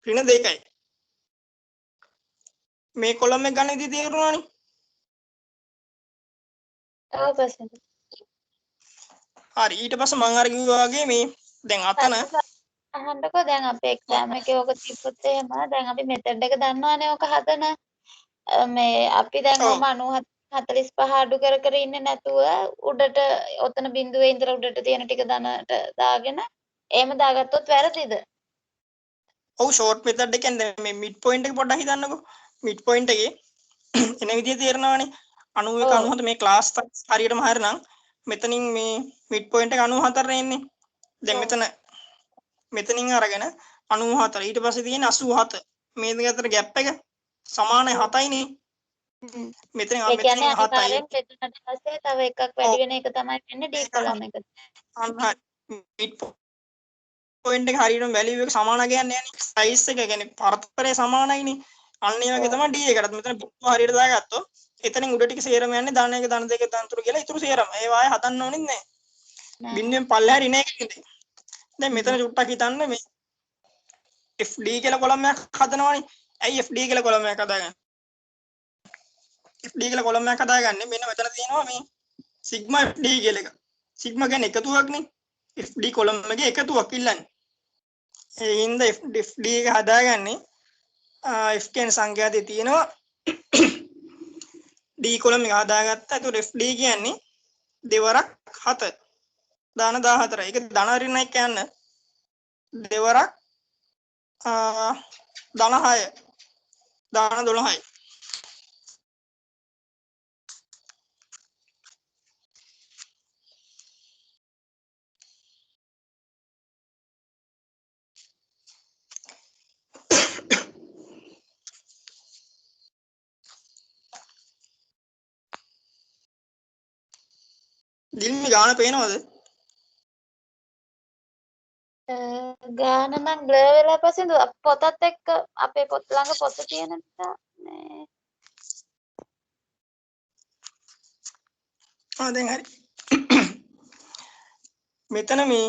ඍණ 2යි. මේ කොලම් එක ගන්න ඉතින් තේරුණානේ. ඔව් පසෙන්. හරි ඊට පස්සේ මම අර කිව්වා වගේ මේ දැන් අතන අහන්නකෝ දැන් අපේ එක්සෑම් එකේ ඔක තිබ්බොත් එහෙම දැන් අපි මෙතඩ් එක දන්නවනේ ඔක හදන මේ අපි දැන් ඔව්. ඔම 97 45 අඩු කර ඉන්නේ නැතුව උඩට ඔතන බිඳුවේ ඉඳලා උඩට තියෙන ටික ධනට දාගෙන එහෙම දාගත්තොත් වැරදිද? ඔව් ෂෝට් මෙතඩ් එකෙන් දැන් මේ මිඩ් පොයින්ට් එක පොඩ්ඩක් හිතන්නකෝ. මිඩ් පොයින්ට් එකේ එන විදිය තේරෙනවනේ. 91 ඔව් 97 මේ ක්ලාස් හරියටම හරිනම් මෙතනින් මේ මිඩ් පොයින්ට් එක 94 එන්නේ. දැන් මෙතනින් අරගෙන 94 ඊට පස්සේ තියෙන 87 මේ දෙක අතර ગેප් එක සමානයි 7යිනේ. මෙතනින් ඒ කියන්නේ 7යි. අනිවාර්යෙන් මෙතනට පස්සේ තව එකක් වැඩි වෙන එක තමයි වෙන්නේ ඩී කොලම් එක. අන්න මිඩ් පොයින්ට් එක හරියටම වැලියු එක සමාන කියන්නේ යන්නේ සයිස් එක කියන්නේ පරතරය සමානයිනේ. අන්න ඒ වගේ තමයි d එකටත් මෙතන බිඳුව හරියට දාගත්තොත් එතනින් උඩ ටික සේරම යන්නේ ධන 1 ධන 2 ධන 3 කියලා ඉතුරු සේරම. ඒ වායේ හදන්න ඕනෙත් නැහැ. බින්දුවෙන් පල්ලෙහාට ඉන එකනේ. දැන් මෙතන චුට්ටක් හිතන්න මේ fd කියලා කොලම් එකක් හදනවනේ. ඇයි fd කියලා කොලම් එකක් හදාගන්නේ? fd කියලා කොලම් එකක් හදාගන්නේ මෙන්න මෙතන තියෙනවා මේ sigma fd කියලා එක. sigma කියන්නේ එකතුවක්නේ. fd කොලම් එකේ එකතුවක් ඉල්ලන්නේ. ඒ හින්දා fd එක හදාගන්නේ f කියන සංඛ්‍යාතේ තියෙනවා d කොලම් එක හදාගත්තා. ඒතකොට fd කියන්නේ දෙවරක් 7 ධන 14. ඒක ධන ඍණ එක යන දෙවරක් ධන 6 ධන 12යි. දිල්මි ගාන පේනවද? ගාන නම් බ්ලර් වෙලා පස්සේ පොතත් එක්ක අපේ පොත් ළඟ පොත තියෙන නිසා මේ දැන් හරි. මෙතන මේ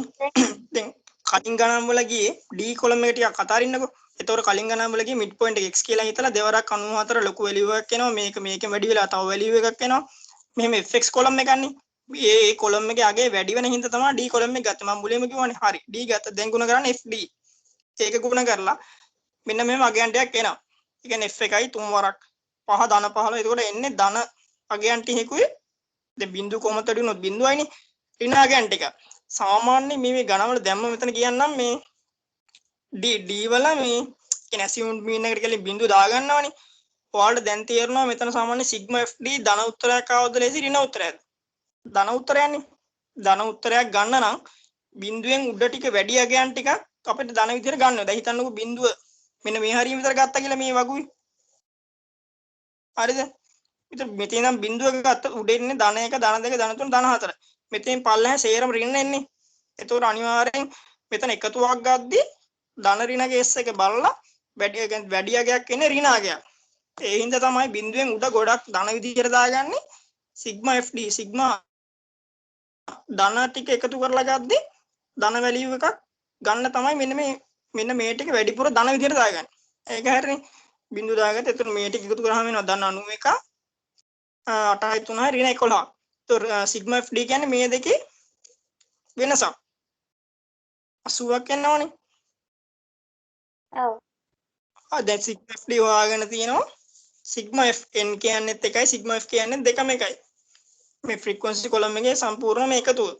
දැන් කලින් ගණන් වල ගියේ d කොලම් එක ටිකක් අතාරින්නකෝ. ඒතකොට කලින් ගණන් වල ගියේ මිඩ් පොයින්ට් එක x කියලා හිතලා දෙවරක් 94 ලොකු වැලියු එකක් එනවා. මේකෙන් වැඩි වෙලා තව වැලියු එකක් එනවා. මෙහෙම fx කොලම් එකන්නේ. මේ කොලම් එකේ අගේ වැඩි වෙන හින්දා තමයි d කොලම් එක ගත්තේ. මම මුලින්ම කිව්වනේ. හරි. d ගත්ත දැන් ගුණ කරන්නේ fd. ඒක ගුණ කරලා මෙන්න මෙහෙම අගයන් ටිකක් එනවා. ඒ කියන්නේ f එකයි 3 වරක් 5 ධන 15. ඒතකොට එන්නේ ධන අගයන් ටිකකුයි. දැන් බිඳු කොමතට වුණොත් බිඳුවයිනේ. ඍණ අගයන් ටික. සාමාන්‍ය මේ ගණන් වල දැම්ම මෙතන කියන්නම් මේ d වල මේ කියන්නේ assumed mean එකට කියලා බිඳුව දාගන්නවනේ. ඔයාලට දැන් තේරෙනවා මෙතන සාමාන්‍ය sigma fd ධන උත්තරයක් ආවද ලේසි ඍණ උත්තරයක්ද? ධන උත්තරයන්නේ. ධන උත්තරයක් ගන්න නම් බිඳුවෙන් උඩ ටික වැඩි අගයන් ටික අපිට ධන විදියට ගන්න ඕනේ. දැන් හිතන්නකෝ බිඳුව මෙන්න මේ හරිය විතර ගත්තා කියලා මේ වගුයි. හරිද? ඉතින් මෙතන නම් බිඳුවක ගත්ත උඩ ඉන්නේ ධන 1 ධන 2 ධන 3 ධන 4. මෙතෙන් පල්ලෙහා සේරම ඍණ එන්නේ. ඒතකොට අනිවාර්යෙන් මෙතන එකතුවක් ගද්දි ධන ඍණ කේස් එක බලලා වැඩි අගයක් එන්නේ ඍණ අගයක්. ඒ හින්දා තමයි බිඳුවෙන් උඩ ගොඩක් ධන විදියට දාගන්නේ sigma fd sigma ධන ටික එකතු කරලා ගද්දි ධන වැලියු එකක් ගන්න තමයි මෙන්න මේ ටික වැඩිපුර ධන විදියට දාගන්නේ. ඒක හරිනේ. බිඳුව දාගත්ත. එතකොට මේ ටික එකතු කරාම වෙනවා ධන 91 8යි 3යි ඍණ 11. ඒතකොට sigma fd කියන්නේ මේ දෙකේ වෙනසක් 80ක් එනවනේ. ඔව්. දැන් sigma fd හොයාගෙන තියෙනවා sigma fn කියන්නේත් එකයි sigma f කියන්නේත් දෙකම එකයි. මේ frequency column එකේ සම්පූර්ණම එකතුව.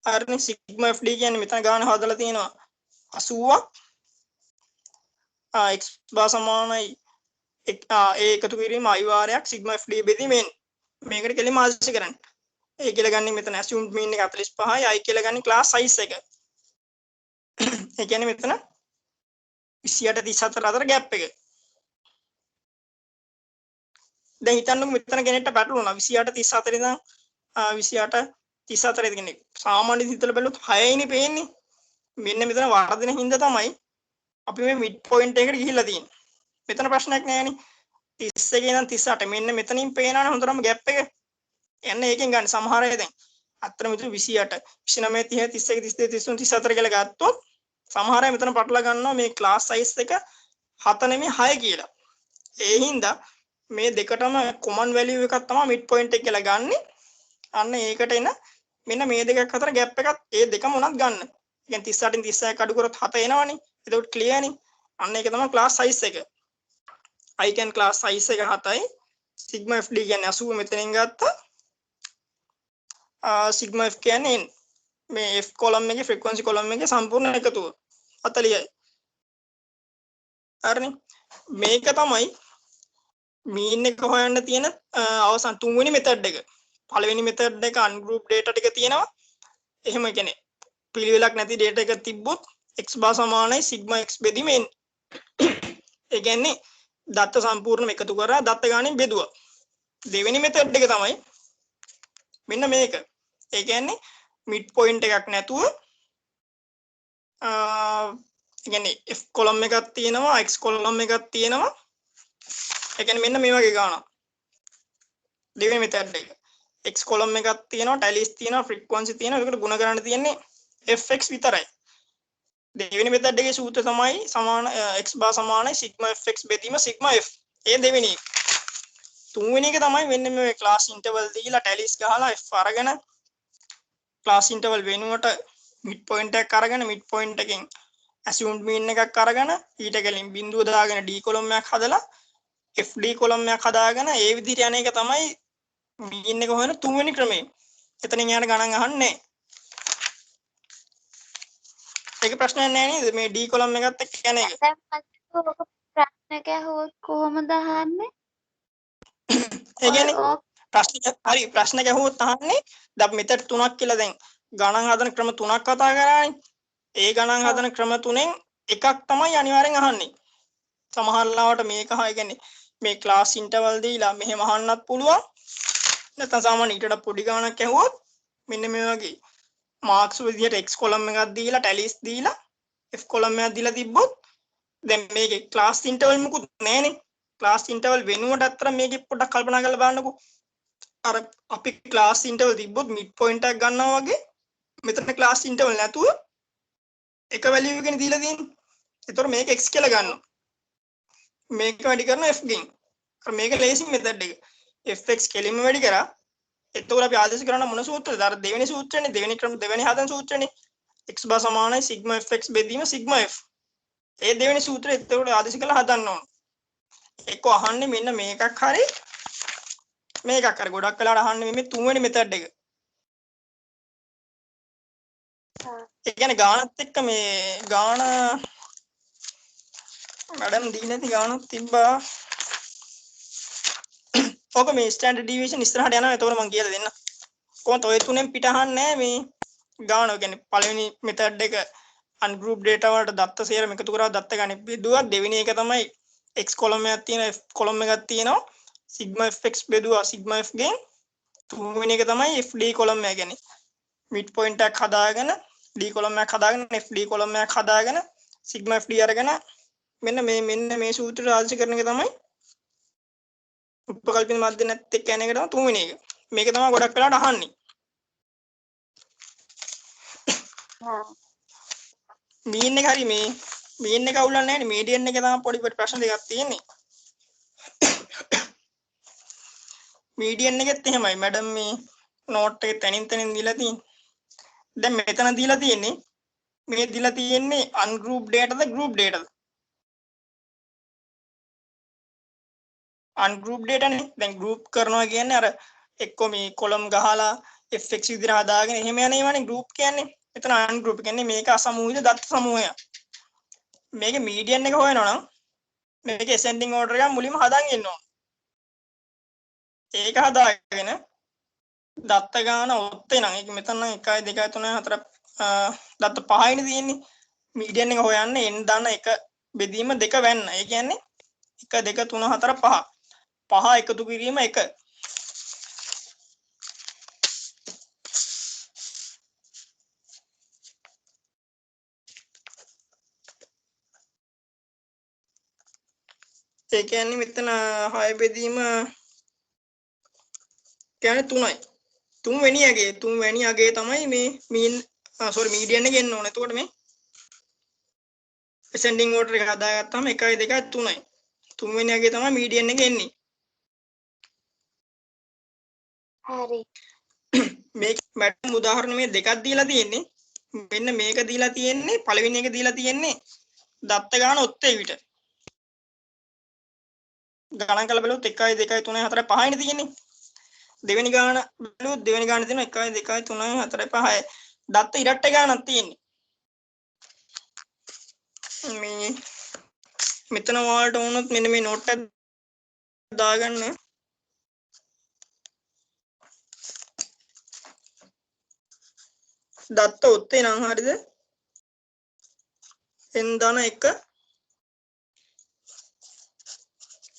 හරිනේ. sigma fd කියන්නේ මෙතන ගාන හදලා තියෙනවා 80ක් x බා සමානයි ඒ එකතු කිරීම අනිවාර්යයක් sigma fd බෙදීමෙන්. මේකට කෙලින්ම ආදර්ශ කරන්නේ. ඒ කියලා ගන්නේ මෙතන assumed mean එක 45යි i කියලා ගන්නේ class size එක. ඒ කියන්නේ මෙතන 28 34 අතර gap එක. දැන් හිතන්නකෝ මෙතන කෙනෙක්ට පැටළුණා 28 34 ඉඳන් 28 34 කියන්නේ සාමාන්‍ය හිතලා බැලුවොත් 6යිනේ පේන්නේ. මෙන්න මෙතන වර්ධන හින්දා තමයි අපි මේ mid point එකට ගිහිල්ලා තියෙන්නේ. මෙතන ප්‍රශ්නයක් නෑනේ. 31 ඉඳන් 38 මෙන්න මෙතනින් පේනවනේ හොඳටම gap එක. එන්න ඒකෙන් ගන්න සමහර අය දැන් අත්‍තර මෙතන 28 29 30 31 32 33 34 කියලා ගත්තොත් සමහර අය මෙතන පටලවා ගන්නවා මේ class size එක 7 නෙමෙයි 6 කියලා. ඒ හින්දා මේ දෙකටම common value එකක් තමයි mid point එක කියලා ගන්නෙ. අන්න ඒකට එන මෙන්න මේ දෙකක් අතර gap එකක් ඒ දෙකම උනත් ගන්න. يعني 38 න් 31 අඩු කරොත් 7 එනවනේ. එතකොට clear නේ. අන්න ඒක තමයි class size එක. I can class size එක 7යි. sigma fd කියන්නේ 80 මෙතනින් ගත්තා. sigma f කියන්නේ මේ f column එකේ frequency column එකේ සම්පූර්ණ එකතුව 40යි. හරිනේ. මේක තමයි mean එක හොයන්න තියෙන අවසන් තුන්වෙනි method එක. පළවෙනි method එක ungroup data ටික තියෙනවා. එහෙම කියන්නේ පිළිවෙලක් නැති data එක තිබ්බොත් x බා සමානයි sigma x බෙදීම n. ඒ කියන්නේ දත්ත සම්පූර්ණම එකතු කරලා දත්ත ගාණෙන් බෙදුවා. දෙවෙනි method එක තමයි මෙන්න මේක. ඒ කියන්නේ mid point එකක් නැතුව කියන්නේ f column එකක් තියෙනවා x column එකක් තියෙනවා. ඒ කියන්නේ මෙන්න මේ වගේ ගාණක්. දෙවෙනි method එක. x column එකක් තියෙනවා, tallies තියෙනවා, frequency තියෙනවා. ඒකට ගුණ කරන්න තියෙන්නේ fx විතරයි. දෙවෙනි method එකේ සූත්‍රය තමයි සමාන x බා සමානයි sigma fx බෙදීම sigma f. ඒ දෙවෙනි එක. තුන්වෙනි එක තමයි මෙන්න මේ class interval දීලා tallies ගහලා f අරගෙන class interval වෙනුවට mid point එකක් අරගෙන mid point එකෙන් assumed mean එකක් අරගෙන ඊට කලින් බිඳුව දාගෙන d column එකක් හදලා fd column එකක් හදාගෙන ඒ විදිහට යන එක තමයි mean එක හොයන තුන්වෙනි ක්‍රමය. එතනින් යන ගණන් අහන්නේ. ඒක ප්‍රශ්නයක් නෑ නේද මේ d column එකත් එක්ක යන එක. ප්‍රශ්නයක් ඇහුවොත් කොහොමද අහන්නේ? ඒ කියන්නේ ප්‍රශ්නයක් ඇහුවොත් අහන්නේ දැන් මෙතන තුනක් කියලා දැන් ගණන් හදන ක්‍රම තුනක් කතා කරානේ. ඒ ගණන් හදන ක්‍රම තුනෙන් එකක් තමයි අනිවාර්යෙන් අහන්නේ. සමහර ලාවට මේක හා කියන්නේ මේ ක්ලාස් ඉන්ටර්වල් දීලා මෙහෙම අහන්නත් පුළුවන්. නැත්නම් සාමාන්‍ය ඊටට පොඩි ගණනක් ඇහුවොත් මෙන්න මේ වගේ මාක්ස් විදියට x column එකක් දීලා tallies දීලා f column එකක් දීලා තිබ්බොත් දැන් මේකේ ක්ලාස් ඉන්ටර්වල් මුකුත් නැහැනේ. ක්ලාස් ඉන්ටර්වල් වෙනුවට අතර මේකේ පොඩ්ඩක් කල්පනා කරලා බලන්නකෝ. අර අපි ක්ලාස් ඉන්ටර්වල් තිබ්බොත් මිඩ් පොයින්ට් එකක් ගන්නවා වගේ මෙතන ක්ලාස් ඉන්ටර්වල් නැතුව එක වැලියු එකනේ දීලා තියෙන්නේ. ඒතකොට මේක x කියලා ගන්නවා. මේක වැඩි කරනවා f ගෙන්. අර මේක ලේසි මෙතඩ් එක. fx කෙලින්ම වැඩි කරා. එතකොට අපි ආදේශ කරන මොන සූත්‍රයද? අර දෙවෙනි සූත්‍රයනේ දෙවෙනි හදන සූත්‍රයනේ. x බා සමානයි sigma fx බෙදීම sigma f. ඒ දෙවෙනි සූත්‍රය එතකොට ආදේශ කරලා හදන්න ඕන. එක්ක අහන්නේ මෙන්න මේකක් හරි මේකක් හරි ගොඩක් වෙලාවට අහන්නේ මේ තුන්වෙනි මෙතඩ් එක. ඒ කියන්නේ ගානත් එක්ක මේ ගාන मैडम दी නැති ගානක් තිබ්බා. ඕක මේ ස්ටෑන්ඩඩ් ඩීවියේෂන් ඉස්සරහට යනවා. එතකොට මම කියලා දෙන්න. කොහොමද ඔය තුනෙන් පිට අහන්නේ මේ ගාන. කියන්නේ පළවෙනි මෙතඩ් එක අන්ගෲප් data වලට දත්ත සේරම එකතු කරලා දත්ත ගන්න බෙදුවා. දෙවෙනි එක තමයි x කොලම් එකක් තියෙනවා, f කොලම් එකක් තියෙනවා. sigma fx බෙදුවා sigma f ගෙන්. තුන්වෙනි එක තමයි fd කොලම් එක. කියන්නේ mid point එකක් හදාගෙන d කොලම් එකක් හදාගෙන fd කොලම් එකක් හදාගෙන sigma fd අරගෙන මෙන්න මේ සූත්‍රය ආදර්ශ කරන එක තමයි උපකල්පිත මැද නැත් එක්ක යන එක තමයි තුන්වෙනි එක. මේක තමයි ගොඩක් වෙලාවට අහන්නේ. මීන් එක හරි මේ මීන් එක අවුලක් නැහැ නේ. මීඩියන් එකේ තමයි පොඩි ප්‍රශ්න දෙකක් තියෙන්නේ. මීඩියන් එකෙත් එහෙමයි මැඩම් මේ නෝට් එක තනින් දීලා තියෙන්නේ. දැන් මෙතන දීලා තියෙන්නේ මේ දීලා තියෙන්නේ අන්ගෲප් ඩේටාද ගෲප් ඩේටාද? අන්ගෲප් ඩේටා නේ. දැන් ගෲප් කරනවා කියන්නේ අර එක්ක මේ කොලම් ගහලා fx විදිහට හදාගෙන එහෙම යන ඒවානේ ගෲප් කියන්නේ. එතන අන්ගෲප් කියන්නේ මේක අසමූහිත දත්ත සමූහයක්. මේක මීඩියන් එක හොයනවා නම් මේක ascending order එක මුලින්ම හදාගෙන ඉන්න ඕන. ඒක හදාගෙන දත්ත ගාන ඔත්තේ නම් ඒක මෙතන නම් 1 2 3 4 දත්ත 5යිනේ තියෙන්නේ. මීඩියන් එක හොයන්නේ n දාන එක බෙදීම 2 වෙන්න. ඒ කියන්නේ 1 2 3 4 5. 5 එකතු කිරීම 1. ඒ කියන්නේ මෙතන 6 බෙදීම කියන්නේ 3යි. තුන්වෙනි අගේ තමයි මේ මීඩියන් එක එන්න ඕනේ. එතකොට මේ ascending order එක හදාගත්තාම 1 2 3යි. තුන්වෙනි අගේ තමයි මීඩියන් එක එන්නේ. හරි. මේක මැඩම් උදාහරණ මේ දෙකක් දීලා තියෙන්නේ. මෙන්න මේක දීලා තියෙන්නේ පළවෙනි එක දීලා තියෙන්නේ දත්ත ගාන ඔත්තේ විතර. ගණන් කරලා බලුවොත් 1 2 3 4 5යිනේ තියෙන්නේ. දෙවෙනි ගාන බලුවොත් දෙවෙනි ගාන තියෙනවා 1 2 3 4 5යි. දත්ත ඉරට්ට ගානක් තියෙන්නේ. මේ මෙතන ඔයාලට වුණොත් මෙන්න මේ නෝට් එක දාගන්න. දත්ත ඔත්තේ නම් හරියද? n දාන 1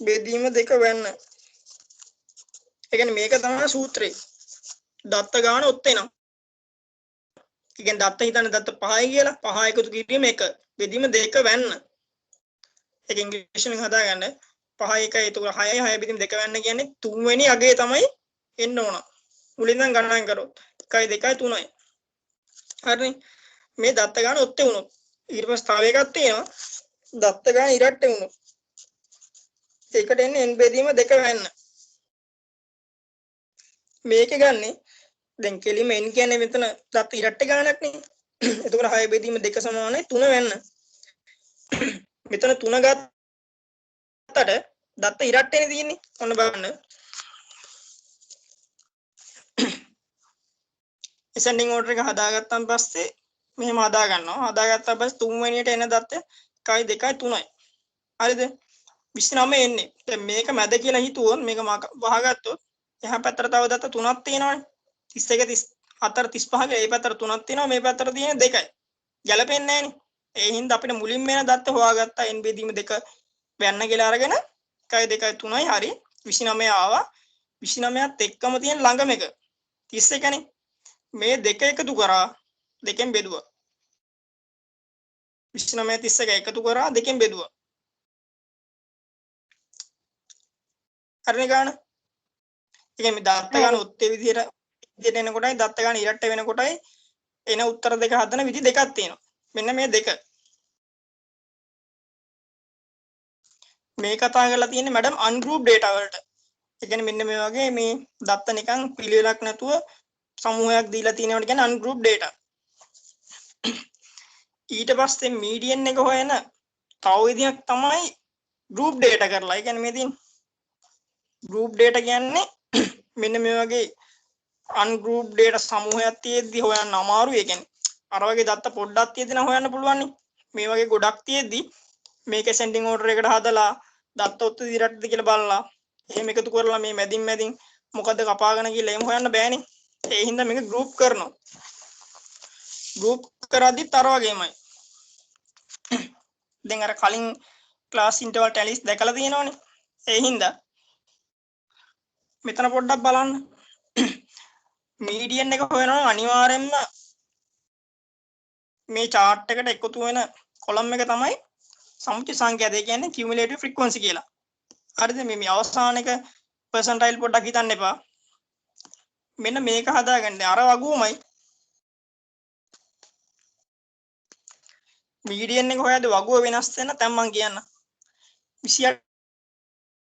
බෙදීම 2 වෙන්න. ඒ කියන්නේ මේක තමයි සූත්‍රය. දත්ත ගාන ඔත්තේ නම්. ඒ කියන්නේ දත්ත හිතන්නේ දත්ත 5යි කියලා. 5 එකතු කිරීම 1 බෙදීම 2 වෙන්න. ඒක ඉංග්‍රීසි වලින් හදාගන්න. 5 1 ඒක 6යි 6 බෙදීම 2 වෙන්න කියන්නේ තුන්වෙනි අගේ තමයි එන්න ඕන. මුලින් නම් ගණන් කරොත් 1 2 3යි. හරිනේ. මේ දත්ත ගාන ඔත්තේ වුණොත් ඊට පස්සේ තව එකක් තියෙනවා. දත්ත ගාන ඉරට්ටේ වුණොත් ඒකට එන්නේ n බෙදීම 2 වෙන්න. මේක ගන්නේ දැන් කෙලිම n කියන්නේ මෙතන දත්ත ඉරට්ටේ ගානක් නේ. එතකොට 6 බෙදීම 2 සමානයි 3 වෙන්න. මෙතන 3 ගත්තට දත්ත ඉරට්ටේනේ තියෙන්නේ. ඔන්න බලන්න. ascending order එක හදාගත්තාන් පස්සේ මෙහෙම හදා ගන්නවා. හදාගත්තා පස්සේ තුන්වෙනියට එන දත්ත 1 2 3යි. හරිද? 29 එන්නේ. දැන් මේක මැද කියලා හිතුවොත් මේක වහගත්තොත් එහා පැත්තට තව දත්ත 3ක් තියෙනවනේ. 31 34 35 ඒ පැත්තට 3ක් තියෙනවා. මේ පැත්තට තියෙන 2යි. ගැලපෙන්නේ නැහනේ. ඒ හින්දා අපිට මුලින්ම එන දත්ත හොයාගත්තා n බෙදීම 2 වෙන්න කියලා අරගෙන 1 2 3යි හරි 29 ආවා. 29ත් එක්කම තියෙන ළඟම එක 31නේ. මේ දෙක එකතු කරා දෙකෙන් බෙදුවා. 29 31 එකතු කරා දෙකෙන් බෙදුවා. හරිනේ ගාන. ඒ කියන්නේ දත්ත ගාන ඔත්තේ විදිහට එන කොටයි දත්ත ගාන ඉරට්ට වෙන කොටයි එන උත්තර දෙක හදන විදි දෙකක් තියෙනවා. මෙන්න මේ දෙක. මේ කතා කරලා තියෙන්නේ මැඩම් අන්ගෲප් data වලට. ඒ කියන්නේ මෙන්න මේ වගේ මේ දත්ත නිකන් පිළිවෙලක් නැතුව සමූහයක් දීලා තියෙනවට කියන්නේ අන්ගෲප් data. ඊට පස්සේ මීඩියන් එක හොයන තව විදියක් තමයි group data කරලා. ඒ කියන්නේ මේ තියෙන group data කියන්නේ මෙන්න මේ වගේ ungroup data සමූහයක් තියෙද්දි හොයන්න අමාරුයි. ඒ කියන්නේ අර වගේ දත්ත පොඩ්ඩක් තියෙද්දි නම් හොයන්න පුළුවන් නේ. මේ වගේ ගොඩක් තියෙද්දි මේක සෙන්ඩින් ඕඩර් එකට හදලා දත්ත ඔත්තු දිරට්ටද කියලා බලලා එහෙම එකතු කරලා මේ මැදින් මොකද්ද කපාගෙන කියලා එහෙම හොයන්න බෑනේ. ඒ හින්දා මේක ගෲප් කරනවා. ගෲප් කරද්දිත් අර වගේමයි. දැන් අර කලින් ක්ලාස් ඉන්ටර්වල් ටැලිස් දැකලා තියෙනවනේ. ඒ හින්දා මෙතන පොඩ්ඩක් බලන්න. මීඩියන් එක හොයනවා අනිවාර්යෙන්ම මේ chart එකට එකතු වෙන කොලම් එක තමයි සමුච්ච සංඛ්‍යාත. ඒ කියන්නේ cumulative frequency කියලා. හරිද? මේ අවසාන එක percentile පොඩ්ඩක් හිතන්න එපා. මෙන්න මේක හදාගන්න. අර වගුවමයි මීඩියන් එක හොයද්දී වගුව වෙනස් වෙන තැන් මං කියන්න. 28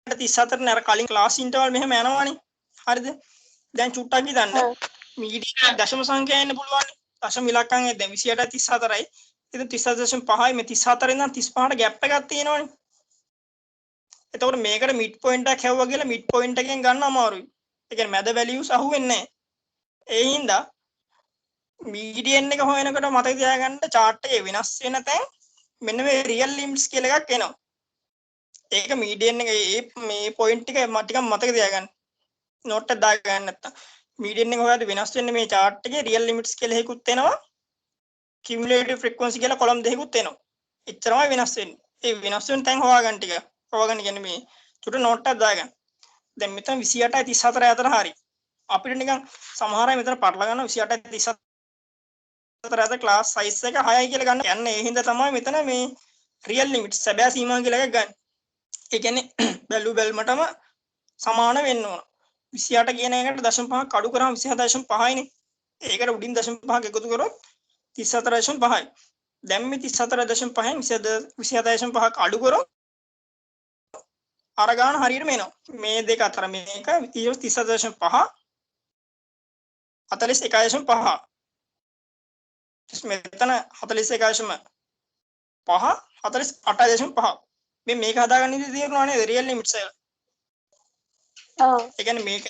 34 නේ අර කලින් ක්ලාස් ඉන්ටර්වල් මෙහෙම යනවානේ. හරිද? දැන් චුට්ටක් හිතන්න. මීඩියන් දශම සංඛ්‍යා එන්න පුළුවන්. දශම ඉලක්කම් දැන් 28 34යි. ඉතින් 37.5යි මේ 34 ඉඳන් 35ට ગેප් එකක් තියෙනවනේ. එතකොට මේකට මිඩ් පොයින්ට් එකක් හැවුවා කියලා මිඩ් පොයින්ට් එකෙන් ගන්න අමාරුයි. ඒ කියන්නේ මැද වැලියුස් අහුවෙන්නේ නැහැ. ඒ හින්දා මීඩියන් එක හොයනකොට මතක තියාගන්න chart එකේ වෙනස් වෙන තැන් මෙන්න මේ රියල් ලිමිට්ස් කියලා එකක් එනවා. ඒක මීඩියන් එක මේ පොයින්ට් එක ටිකක් මතක තියාගන්න. නෝට් එක දාගන්න නැත්තම් මීඩියන් එක හොයද්දී වෙනස් වෙන්නේ මේ chart එකේ රියල් ලිමිට්ස් කියලා එකකුත් එනවා. cumulative frequency කියලා කොලම් දෙකකුත් එනවා. එච්චරමයි වෙනස් වෙන්නේ. ඒ වෙනස් වෙන තැන් හොයාගන්න ටික. හොයාගන්න කියන්නේ මේ චුට්ට නෝට් එකක් දාගන්න. දැන් මෙතන 28යි 34 අතර හරි. අපිට නිකන් සමහර අය මෙතන පටල ගන්න 28යි 34 අතර ක්ලාස් සයිස් එක 6යි කියලා ගන්න. යන්නේ ඒ හින්දා තමයි මෙතන මේ රියල් ලිමිට් සැබෑ සීමා කියලා එකක් ගන්න. ඒ කියන්නේ බැලුමටම සමාන වෙන්න ඕන. 28 කියන එකට 0.5ක් අඩු කරාම 27.5යිනේ. ඒකට උඩින් 0.5ක් එකතු කරොත් 34.5යි. දැන් මේ 34.5න් 27.5ක් අඩු කරොත් අර ගාන හරියටම එනවා. මේ දෙක අතර මේක 37.5 41.5. මෙතන 41.5 48.5. මේක හදාගන්න ඉතින් තේරුණා නේද රියල් ලිමිට්ස් එක. ඔව්. ඒ කියන්නේ මේක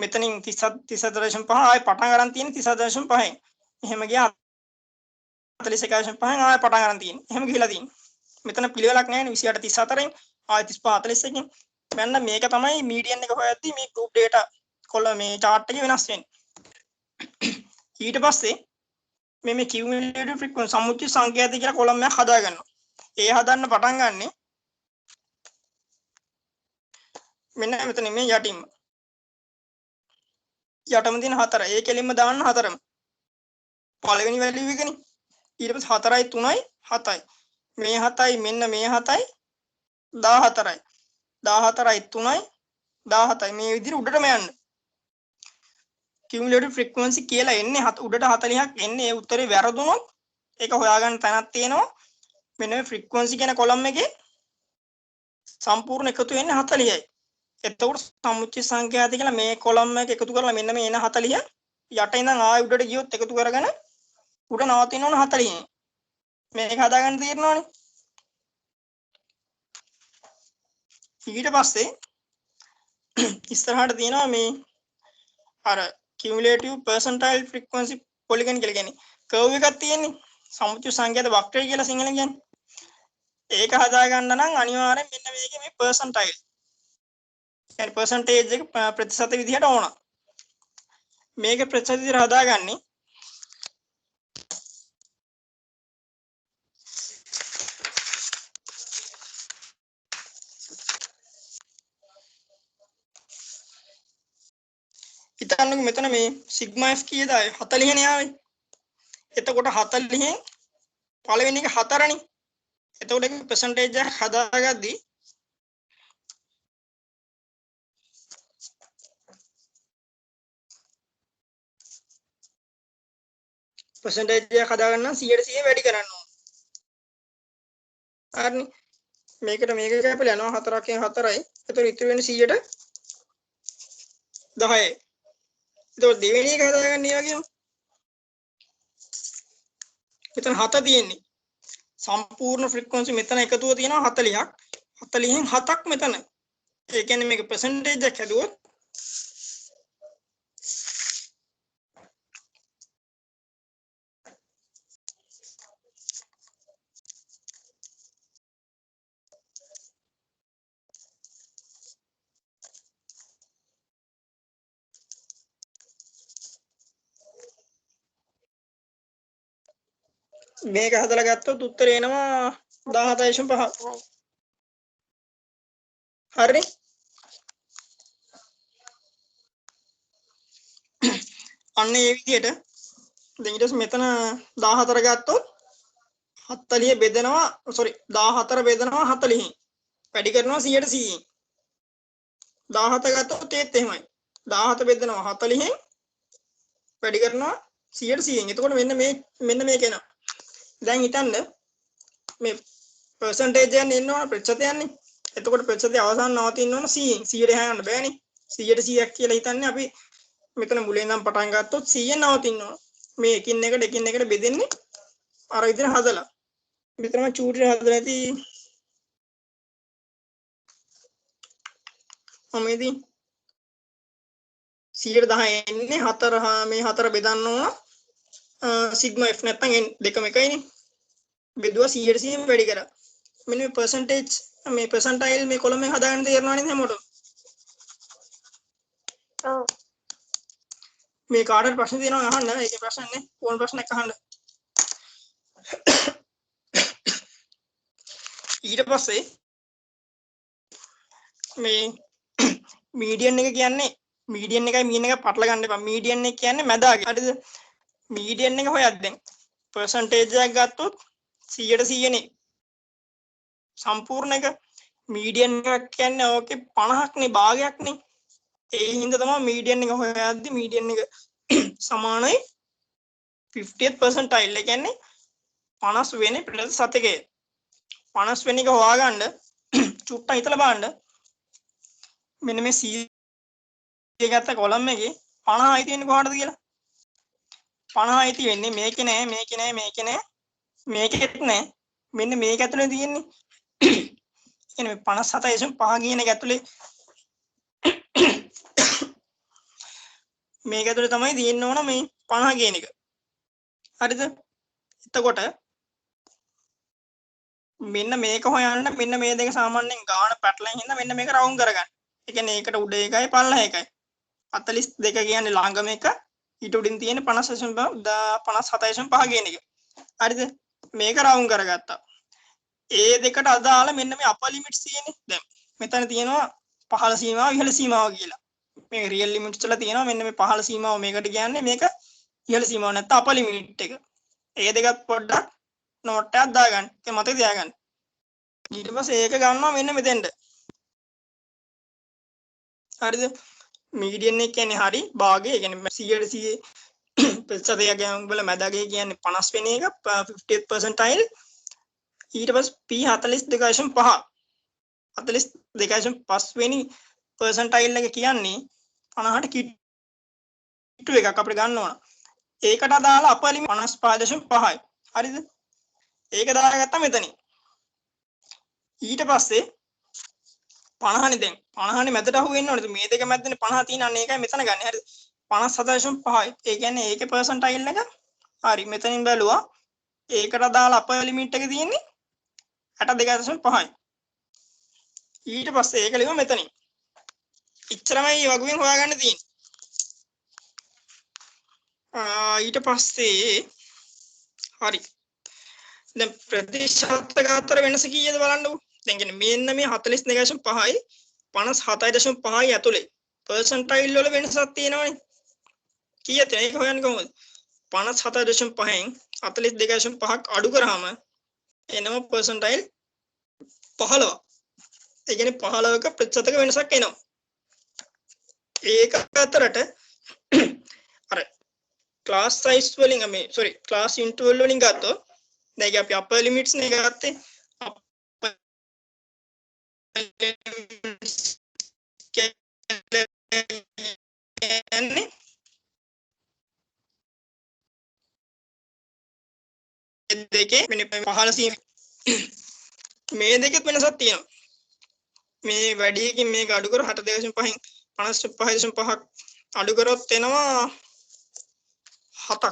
මෙතනින් 37.5 ආයෙ පටන් ගන්න තියෙන 37.5න්. එහෙම ගියා 41.5න් ආයෙ පටන් ගන්න තියෙන්නේ. එහෙම ගිහිලා තියෙන්නේ. මෙතන පිළිවෙලක් නැහැ නේ 28 34න් ආයෙ 35 41න්. මෙන්න මේක තමයි මීඩියන් එක හොයද්දී මේ ගෲප් ඩේටා කොල මේ chart එකේ වෙනස් වෙන්නේ. ඊට පස්සේ මේ cumulative frequency සමුච්ච සංඛ්‍යාත කියලා කොලම් එකක් හදාගන්නවා. ඒ හදන්න පටන් ගන්නෙ මෙන්න මෙතන මේ යටින්ම. යටම තියෙන 4. ඒ කෙලින්ම දාන්න 4ම. පළවෙනි වැලියු එකනේ. ඊට පස්සේ 4යි 3යි 7යි. මේ 7යි මෙන්න මේ 7යි 14යි. 14යි 3යි 17යි. මේ විදිහට උඩටම යන්න. cumulative frequency කියලා එන්නේ උඩට 40ක් එන්නේ. ඒ උත්තරේ වැරදුනොත් ඒක හොයාගන්න තැනක් තියෙනවා. මෙන්න මේ frequency කියන කොලම් එකේ සම්පූර්ණ එකතු වෙන්නේ 40යි. එතකොට සමුච්ච සංඛ්‍යාත කියලා මේ කොලම් එක එකතු කරලා මෙන්න මේ එන 40 යට ඉඳන් ආයෙ උඩට ගියොත් එකතු කරගෙන උඩ නවතින්න ඕන 40. මේක හදාගන්න තීරණවනේ. ඊට පස්සේ ඉස්සරහට තියෙනවා මේ අර cumulative percentile frequency polygon කියලා කියන්නේ කර්ව් එකක් තියෙන්නේ. සමුච්ච සංඛ්‍යාත වක්‍රය කියලා සිංහලෙන් කියන්නේ. ඒක හදාගන්න නම් අනිවාර්යෙන් මෙන්න මේකේ මේ percentile يعني percentage එක ප්‍රතිශත විදිහට ඕන. මේක ප්‍රතිශත විදිහට හදාගන්නේ හිතන්නකෝ මෙතන මේ සිග්මා f කීයද 40 නේ ආවේ. එතකොට 40න් පළවෙනි එක 4නේ. එතකොට ඒක percentage එක හදාගද්දී percentage එක හදාගන්න නම් 100% වැඩි කරන්න ඕන. හරිනේ. මේකට මේක කැපිලා යනවා 4කින් 4යි. එතකොට ඉතුරු වෙන්නේ 100ට 10යි. එතකොට දෙවෙනි එක හදාගන්න ඒ වගේම මෙතන 7 තියෙන්නේ. සම්පූර්ණ ෆ්‍රීකවන්සි මෙතන එකතුව තියෙනවා 40ක්. 40න් 7ක් මෙතන. ඒ කියන්නේ මේක percentage එක හැදුවොත් මේක හදලා ගත්තොත් උත්තරේ එනවා 17.5. හරි. අන්න ඒ විදිහට දැන් ඊට පස්සේ මෙතන 14 ගත්තොත් 40 බෙදෙනවා 14 බෙදෙනවා 40න් වැඩි කරනවා 100%න් 17 ගත්තොත් ඒත් එහෙමයි 17 බෙදෙනවා 40න් වැඩි කරනවා 100%න් එතකොට මෙන්න මේක එනවා දැන් හිතන්න මේ percentage එකෙන් එන්න ඕන ප්‍රතිශතයන්නේ එතකොට ප්‍රතිශතය අවසාන නවතින්න ඕන 100න් 100ට යන්න බෑනේ 100ට 100ක් කියලා හිතන්නේ අපි මෙතන මුලින් ඉඳන් පටන් ගත්තොත් 100න් නවතින්න ඕන මේ එකින් එකට බෙදෙන්නේ අර විදිහට හදලා විතරම චූටියට හදලා ඇති ඔමේදී 110 එන්නේ 4 මේ 4 බෙදන්න ඕන සිග්මා f නැත්නම් දෙකම එකයිනේ බෙදුවා 100ට 100න් වැඩි කරා මෙන්න මේ percentage මේ percentile මේ කොලම් එක හදාගන්න තේරෙනවා නේද හැමෝටම ඔව් මේ කාටට ප්‍රශ්න තියෙනවා අහන්න ඒකේ ප්‍රශ්න නැහැ ඕන ප්‍රශ්නයක් අහන්න ඊට පස්සේ මේ මීඩියන් එක කියන්නේ මීඩියන් එකයි මීන් එක පටල ගන්න එපා මීඩියන් එක කියන්නේ මැදාගේ හරිද මීඩියන් එක හොයත් දැන් percentage එකක් ගත්තොත් 100ට 100 නේ සම්පූර්ණ එක මීඩියන් එකක් කියන්නේ ඕකේ 50ක් නේ භාගයක් නේ ඒ හින්දා තමයි මීඩියන් එක හොයද්දි මීඩියන් එක සමානයි 50th percentile ඒ කියන්නේ 50 වෙනි ප්‍රතිශතකය 50 වෙනි එක හොයාගන්න චුට්ටක් හිතලා බලන්න මෙන්න මේ 100 ගත්ත කොලම් එකේ 50යි තියෙන්නේ කොහටද කියලා 50යි තියෙන්නේ මේකේ නෑ මේකේ නෑ මේකේ නෑ මේකෙත් නෑ මෙන්න මේක ඇතුලේ තියෙන්නේ කියන්නේ 57.5 කියන එක ඇතුලේ මේක ඇතුලේ තමයි තියෙන්න ඕන මේ 50 කියන එක හරිද එතකොට මෙන්න මේක හොයන්න මෙන්න මේ දෙක සාමාන්‍යයෙන් ගාන පැටලෙන් හින්දා මෙන්න මේක රවුම් කරගන්න. ඒ කියන්නේ ඒකට උඩ එකයි පල්ලහ එකයි. 42 කියන්නේ ළඟම එක ඊට උඩින් තියෙන 57.5 කියන එක. හරිද? මේක රවුම් කරගත්තා. ඒ දෙකට අදාළ මෙන්න මේ අපර් ලිමිට්ස් තියෙන්නේ. දැන් මෙතන තියෙනවා පහළ සීමාව ඉහළ සීමාව කියලා. මේ රියල් ලිමිට්ස් වල තියෙනවා මෙන්න මේ පහළ සීමාව මේකට කියන්නේ මේක ඉහළ සීමාව නැත්නම් අපර් ලිමිට් එක. ඒ දෙකත් පොඩ්ඩක් නෝට් එකක් දාගන්න. ඒක මතක තියාගන්න. ඊට පස්සේ ඒක ගන්නවා මෙන්න මෙතෙන්ට. හරිද? මීඩියන් එක කියන්නේ හරි භාගය. ඒ කියන්නේ 100ට 100 ප්‍රතිශතය ගැඹුල මැදගේ කියන්නේ 50 වෙනි එක 50th percentile. ඊට පස්සේ p42.5 42.5 වෙනි percentile එක කියන්නේ 50ට කිට්ටු එකක් අපිට ගන්න ඕන. ඒකට අදාළ අපර් ලිමිට් 55.5යි. හරිද? ඒක දාගත්තා මෙතනින්. ඊට පස්සේ 50නේ දැන් 50නේ මැදට අහු වෙන්න ඕනේ. මේ දෙක මැදනේ 50 තියෙනන්නේ ඒකයි මෙතන ගන්න. හරිද? 57.5යි. ඒ කියන්නේ ඒකේ percentile එක හරි මෙතනින් බැලුවා. ඒකට අදාළ අපර් ලිමිට් එක තියෙන්නේ 62.5යි. ඊට පස්සේ ඒක ලියුවා මෙතනින්. ඉච්චරමයි වගුවෙන් හොයාගන්න තියෙන්නේ. ඊට පස්සේ හරි. දැන් ප්‍රතිශතක අතර වෙනස කීයද බලන්නකෝ. දැන් කියන්නේ මෙන්න මේ 42.5යි 57.5යි ඇතුලේ percentile වල වෙනසක් තියෙනවනේ. කීයද ඒක හොයන්නේ කොහොමද? 57.5න් 42.5ක් අඩු කරාම එනවා percentile 15. ඒ කියන්නේ 15ක ප්‍රතිශතක වෙනසක් එනවා. ඒක අතරට අර class size වලින් class interval වලින් ගත්තොත් දැන් අපි upper limits නේ ගත්තේ කියන්නේ දෙකේ මෙන්න 15 සීම මේ දෙකෙත් වෙනසක් තියෙනවා. මේ වැඩි එකකින් මේක අඩු කර 62.5න් 55.5ක් අඩු කරොත් එනවා 7ක්.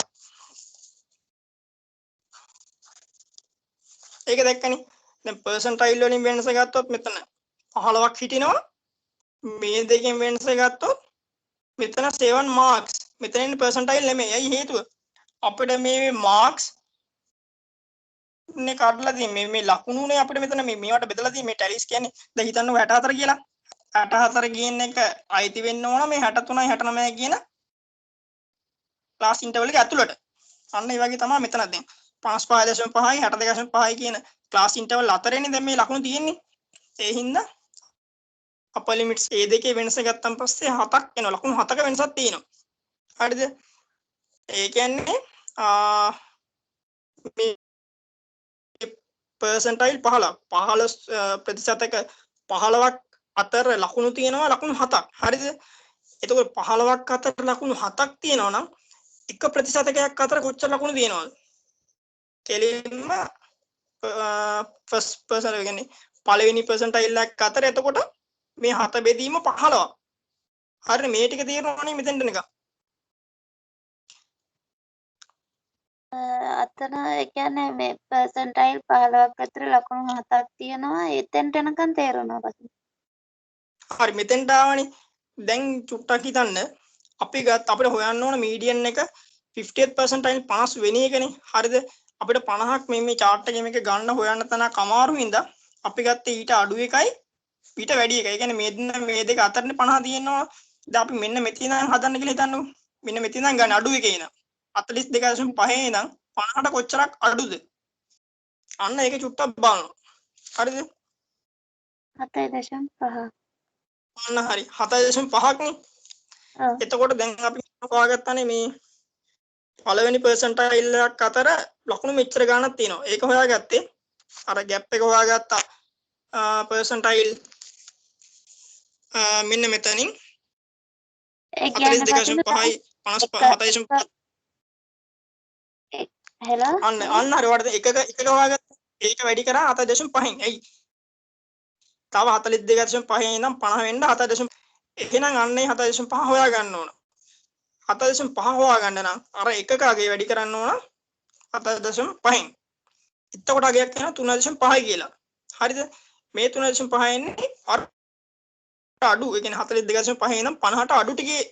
ඒක දැක්කනේ. දැන් percentile වලින් වෙනස ගත්තොත් මෙතන 15ක් හිටිනවා. මේ දෙකෙන් වෙනස ගත්තොත් මෙතන 7 marks. මෙතන ඉන්නේ percentile නෙමෙයි. ඇයි හේතුව? අපිට මේ marks නේ කඩලා තියෙන්නේ මේ ලකුණුනේ අපිට මෙතන මේවට බෙදලා තියෙන්නේ මේ ටැලිස් කියන්නේ දැන් හිතන්න 64 කියලා 64 කියන එක අයිති වෙන්න ඕන මේ 63යි 69 කියන ක්ලාස් ඉන්ටර්වල් එක ඇතුළට අන්න ඒ වගේ තමයි මෙතන දැන් 55.5යි 62.5යි කියන ක්ලාස් ඉන්ටර්වල් අතරේනේ දැන් මේ ලකුණු තියෙන්නේ ඒ හින්දා අපර් ලිමිට්ස් ඒ දෙකේ වෙනස ගත්තන් පස්සේ 7ක් එනවා ලකුණු 7ක වෙනසක් තියෙනවා හරිද ඒ කියන්නේ මේ පර්සන්ටයිල් 15 ප්‍රතිශතක 15ක් අතර ලකුණු තියෙනවා ලකුණු 7ක් හරිද එතකොට 15ක් අතර ලකුණු 7ක් තියෙනවා නම් එක ප්‍රතිශතකයක් අතර කොච්චර ලකුණු තියෙනවද කෙලින්ම ෆස්ට් පර්සන් කියන්නේ පළවෙනි පර්සන්ටයිල් එක අතර එතකොට මේ 7 බෙදීම 15 හරිනේ මේ ටික තේරෙනවනේ මෙතෙන්ට නිකන් අතන ඒ කියන්නේ මේ පර්සන්ටයිල් 15ක් අතර ලකුණු 7ක් තියෙනවා එතෙන්ට එනකන් තේරුණා පස්සේ හරි මෙතෙන්ට ආවනේ දැන් චුට්ටක් හිතන්න අපිට හොයන්න ඕන මීඩියන් එක 50th percentile 50 වෙනි එකනේ හරිද අපිට 50ක් මේ chart එකේ මේක ගන්න හොයන්න තනක් අමාරු හින්දා අපි ගත්තේ ඊට අඩු එකයි ඊට වැඩි එකයි. ඒ කියන්නේ මේ දෙක අතරනේ 50 තියෙනවා. දැන් අපි මෙන්න මෙතන ඉඳන් හදන්න කියලා හිතන්නකෝ. මෙන්න මෙතන ඉඳන් ගන්න අඩු එකේ ඉඳන් 42.5 ඉඳන් 50ට කොච්චරක් අඩුද? අන්න ඒක චුට්ටක් බලන්න. හරිද? 7.5 අන්න හරි 7.5ක් නේ. එතකොට දැන් අපි හොයාගත්තානේ මේ පළවෙනි පර්සන්ටයිල් එකක් අතර ලකුණු මෙච්චර ගාණක් තියෙනවා. ඒක හොයාගත්තේ අර ગેප් එක හොයාගත්තා පර්සන්ටයිල් මෙන්න මෙතනින් ඒ කියන්නේ 42.5යි 57.5 හෙලෝ අන්න හරි වලට එකක හොයාගත්තා. ඒක වැඩි කරා 7.5න්. එයි. තව 42.5 ඉඳන් 50 වෙන්න 7. එහෙනම් අන්නේ 7.5 හොයා ගන්න ඕන. 7.5 හොයා ගන්න නම් අර එකක අගේ වැඩි කරන්න ඕන 7.5න්. එතකොට අගයක් වෙනවා 3.5යි කියලා. හරිද? මේ 3.5 එන්නේ අර අඩු. ඒ කියන්නේ 42.5 ඉඳන් 50ට අඩු ටිකේ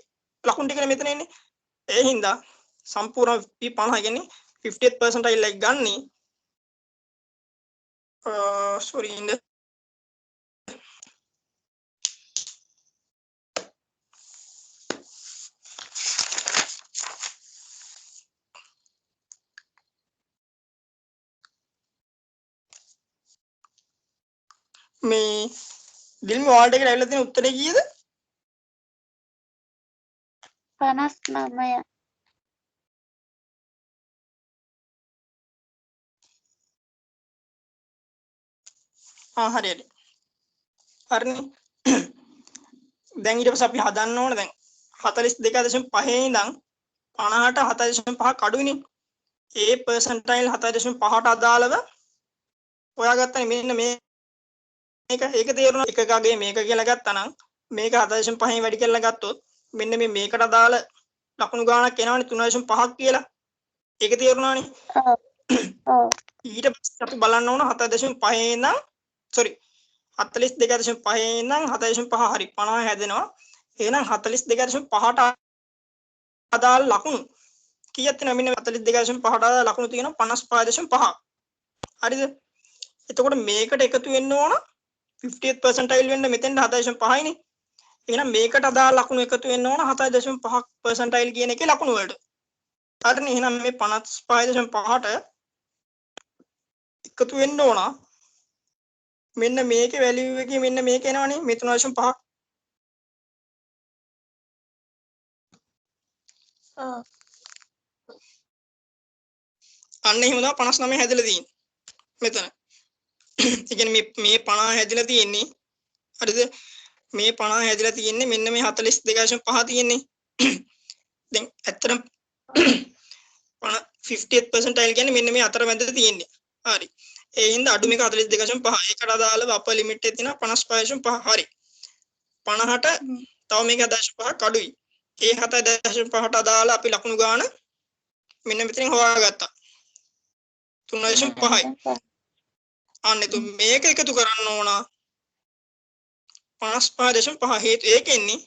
ලකුණු ටිකනේ මෙතන එන්නේ. ඒ හින්දා සම්පූර්ණ 50 කියන්නේ 50th percentile එක ගන්නේ sorry ඉන්න මේ දිල්ම ඔයාලට ඒක ලැබිලා තියෙන උත්තරේ කීයද? 59 හරි හරි. හරිනේ. දැන් ඊට පස්සේ අපි හදන්න ඕන දැන් 42.5 ඉඳන් 50ට 7.5ක් අඩුයිනේ. ඒ පර්සන්ටයිල් 7.5ට අදාළව හොයාගත්තනේ මෙන්න මේක ඒක තේරුණා එකකගේ මේක කියලා ගත්තා නම් මේක 7.5න් වැඩි කරලා ගත්තොත් මෙන්න මේකට අදාළ ලකුණු ගාණක් එනවනේ 3.5ක් කියලා. ඒක තේරුණානේ. ඊට පස්සේ අපි බලන්න ඕන 7.5 ඉඳන් sorry 42.5 ඉඳන් 7.5 හරි 50 හැදෙනවා. එහෙනම් 42.5ට අදාළ ලකුණු කීයක් තියෙනවද? මෙන්න 42.5ට අදාළ ලකුණු තියෙනවා 55.5. හරිද? එතකොට මේකට එකතු වෙන්න ඕන 50th percentile වෙන්න මෙතෙන්ට 7.5 නේ. එහෙනම් මේකට අදාළ ලකුණු එකතු වෙන්න ඕන 7.5 percentile කියන එකේ ලකුණු වලට. හරිනේ. එහෙනම් මේ 55.5ට එකතු වෙන්න ඕන මෙන්න මේකේ වැලියු එකේ මෙන්න මේක එනවනේ මේ 3.5. අන්න එහෙම තමයි 59 හැදලා තියෙන්නේ. මෙතන. ඒ කියන්නේ මේ 50 හැදලා තියෙන්නේ. හරිද? මේ 50 හැදලා තියෙන්නේ මෙන්න මේ 42.5 තියෙන්නේ. දැන් ඇත්තටම 50th percentile කියන්නේ මෙන්න මේ අතරමැද තියෙන්නේ. හරි. ඒ හින්දා අඩු මේක 42.5. ඒකට අදාළව අපර් ලිමිට් එක තියෙනවා 55.5. හරි. 50ට තව මේක 0.5ක් අඩුයි. ඒ 7.5ට අදාළ අපි ලකුණු ගාන මෙන්න මෙතනින් හොයාගත්තා. 3.5යි. අන්න මේක එකතු කරන්න ඕන 55.5 හේතු ඒකෙන්නේ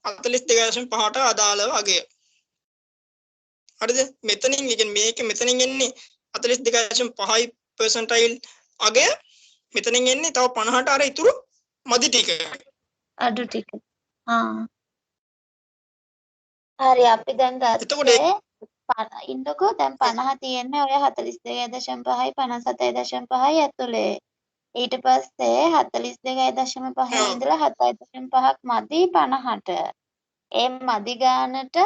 42.5ට අදාළව අගය. හරිද? මෙතනින් කියන්නේ මේක මෙතනින් එන්නේ 42.5යි percentile අගය මෙතනින් එන්නේ තව 50ට අර ඉතුරු මදි ටික. අඩු ටික. හරි අපි දැන් එතකොට ගත්තේ ඉන්නකෝ දැන් 50 තියෙන්නේ ඔය 42.5යි 57.5යි ඇතුලේ. ඊට පස්සේ 42.5 ඉඳලා 7.5ක් මදි 50ට. ඒ මදි ගානට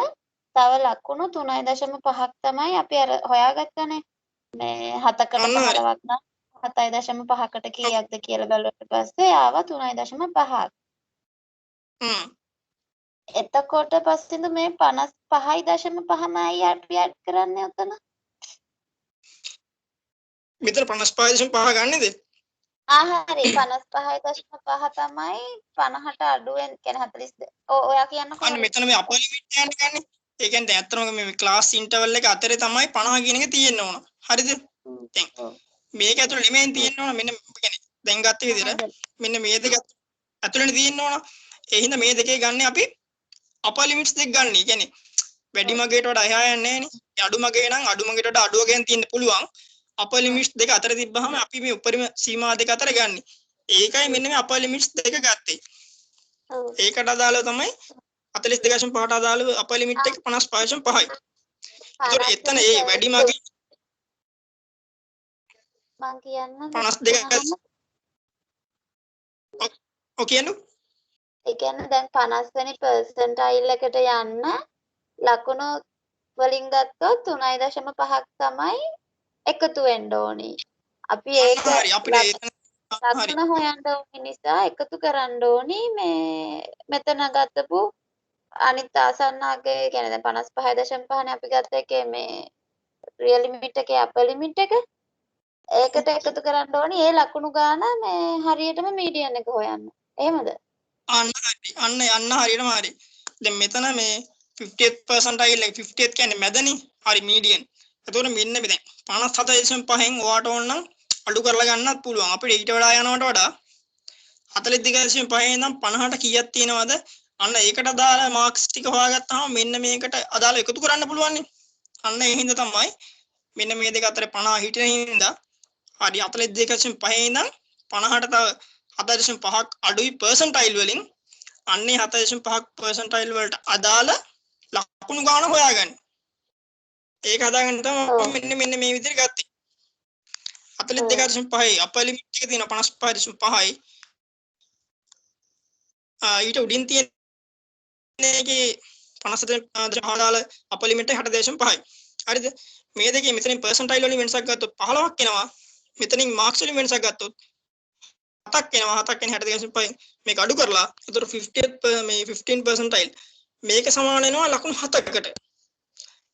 තව ලකුණු 3.5ක් තමයි අපි අර හොයාගත්තනේ. මේ 7කට 15ක් නම් 7.5කට කීයක්ද කියලා බලුවට පස්සේ ආවා 3.5ක්. එතකොට පස්සෙන්ද මේ 55.5යි අපි ඇඩ් කරන්නේ උතන. මෙතන 55.5 ගන්නේද? හරි 55.5 තමයි 50ට අඩුවෙන් කියන්නේ 42. ඔයා කියන්නකෝ. අන්න මෙතන මේ අපර් ලිමිට් යන්නේ ගන්නේ. ඒ කියන්නේ දැන් අත්‍තරම මේ ක්ලාස් ඉන්ටර්වල් එක අතරේ තමයි 50 කියන එක තියෙන්න ඕන. හරිද? දැන් මේක ඇතුළේ නෙමෙයි තියෙන්න ඕන. මෙන්න කියන්නේ දැන් ගත්ත විදිහට මෙන්න මේ දෙක ඇතුළේ තියෙන්න ඕන. ඒ හින්දා මේ දෙකේ ගන්න අපි අපර් ලිමිට්ස් දෙක ගන්න. ඒ කියන්නේ වැඩි මගේට වඩා එහා යන්නේ නැහැ නේ. අඩු මගේ නම් අඩු මගේට වඩා අඩුව ගෙන් තියෙන්න පුළුවන්. අපර් ලිමිට්ස් දෙක අතර තිබ්බහම අපි මේ උපරිම සීමා දෙක අතර ගන්න. ඒකයි මෙන්න මේ අපර් ලිමිට්ස් දෙක ගත්තේ. ඒකට අදාළව තමයි 42.5ට අදාළව අපර් ලිමිට් එක 55.5යි. ඒතකොට එතන ඒ වැඩි මගේ මං කියන්න 52 ඔය කියන්නේ ඒ කියන්නේ දැන් 50 වෙනි පර්සන්ටයිල් එකට යන්න ලකුණු වලින් ගත්තොත් 3.5ක් තමයි එකතු වෙන්න ඕනි. අපි ඒක හරි අපිට ලකුණ හොයන්න ඕනි නිසා එකතු කරන්න ඕනි මේ මෙතන ගත්තපු අනිත් ආසන්නගේ කියන්නේ දැන් 55.5 නේ අපි ගත්ත එකේ මේ රියල් ලිමිට් එකේ අපර් ලිමිට් එක. ඒකට එකතු කරන්න ඕනි ඒ ලකුණු ගාන මේ හරියටම මීඩියන් එක හොයන්න. එහෙමද? අන්න යන්න හරියටම හරි. දැන් මෙතන මේ 50th percentile එක 50th කියන්නේ මැදනේ. හරි මීඩියන්. එතකොට මෙන්න මේ දැන් 57.5න් ඔයාට ඕන නම් අඩු කරලා ගන්නත් පුළුවන්. අපිට ඊට වඩා යනවට වඩා 42.5 ඉඳන් 50ට කීයක් තියෙනවද? අන්න ඒකට අදාළ මාක්ස් ටික හොයාගත්තාම මෙන්න මේකට අදාළ එකතු කරන්න පුළුවන් නේ. අන්න ඒ හින්දා තමයි මෙන්න මේ දෙක අතර 50 හිටින හින්දා හරි 42.5 ඉඳන් 50ට තව 7.5ක් අඩුයි පර්සන්ටයිල් වලින් අන්නේ 7.5ක් පර්සන්ටයිල් වලට අදාළ ලකුණු ගාන හොයාගන්න. ඒක හදාගන්න තමයි මෙන්න මේ විදිහට ගත්තේ. 42.5යි අපර් ලිමිට් එක තියෙන 55.5යි. ඊට උඩින් තියෙන එකේ 50.5 අදාළ අපර් ලිමිට් එක 60.5යි. හරිද? මේ දෙකේ මෙතනින් පර්සන්ටයිල් වලින් වෙනසක් ගත්තොත් 15ක් එනවා. මෙතනින් මාක්ස් වලින් වෙනසක් ගත්තොත් 7ක් එනවා. 7ක් කියන්නේ 62.5 මේක අඩු කරලා ඒතර 50th මේ 15 percentile මේක සමාන වෙනවා ලකුණු 7කට.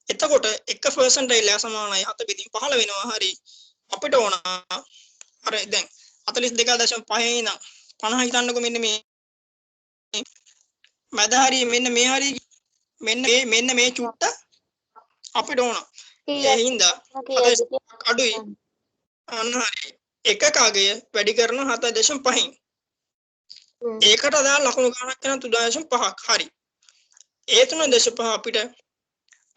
එතකොට එක percentile එක සමානයි 7 බෙදින් 15 වෙනවා. හරි අපිට ඕන අර දැන් 42.5 ඉඳන් 50 හිතන්නකො මෙන්න මේ මැද හරි මෙන්න මේ හරි මෙන්න මේ චුට්ට අපිට ඕන. ඒ හින්දා අඩුයි. අන්න හරි එකක අගය වැඩි කරන 7.5න් ඒකට අදාළ ලකුණු ගණනක් කරන 3.5ක් හරි ඒ 3.5 අපිට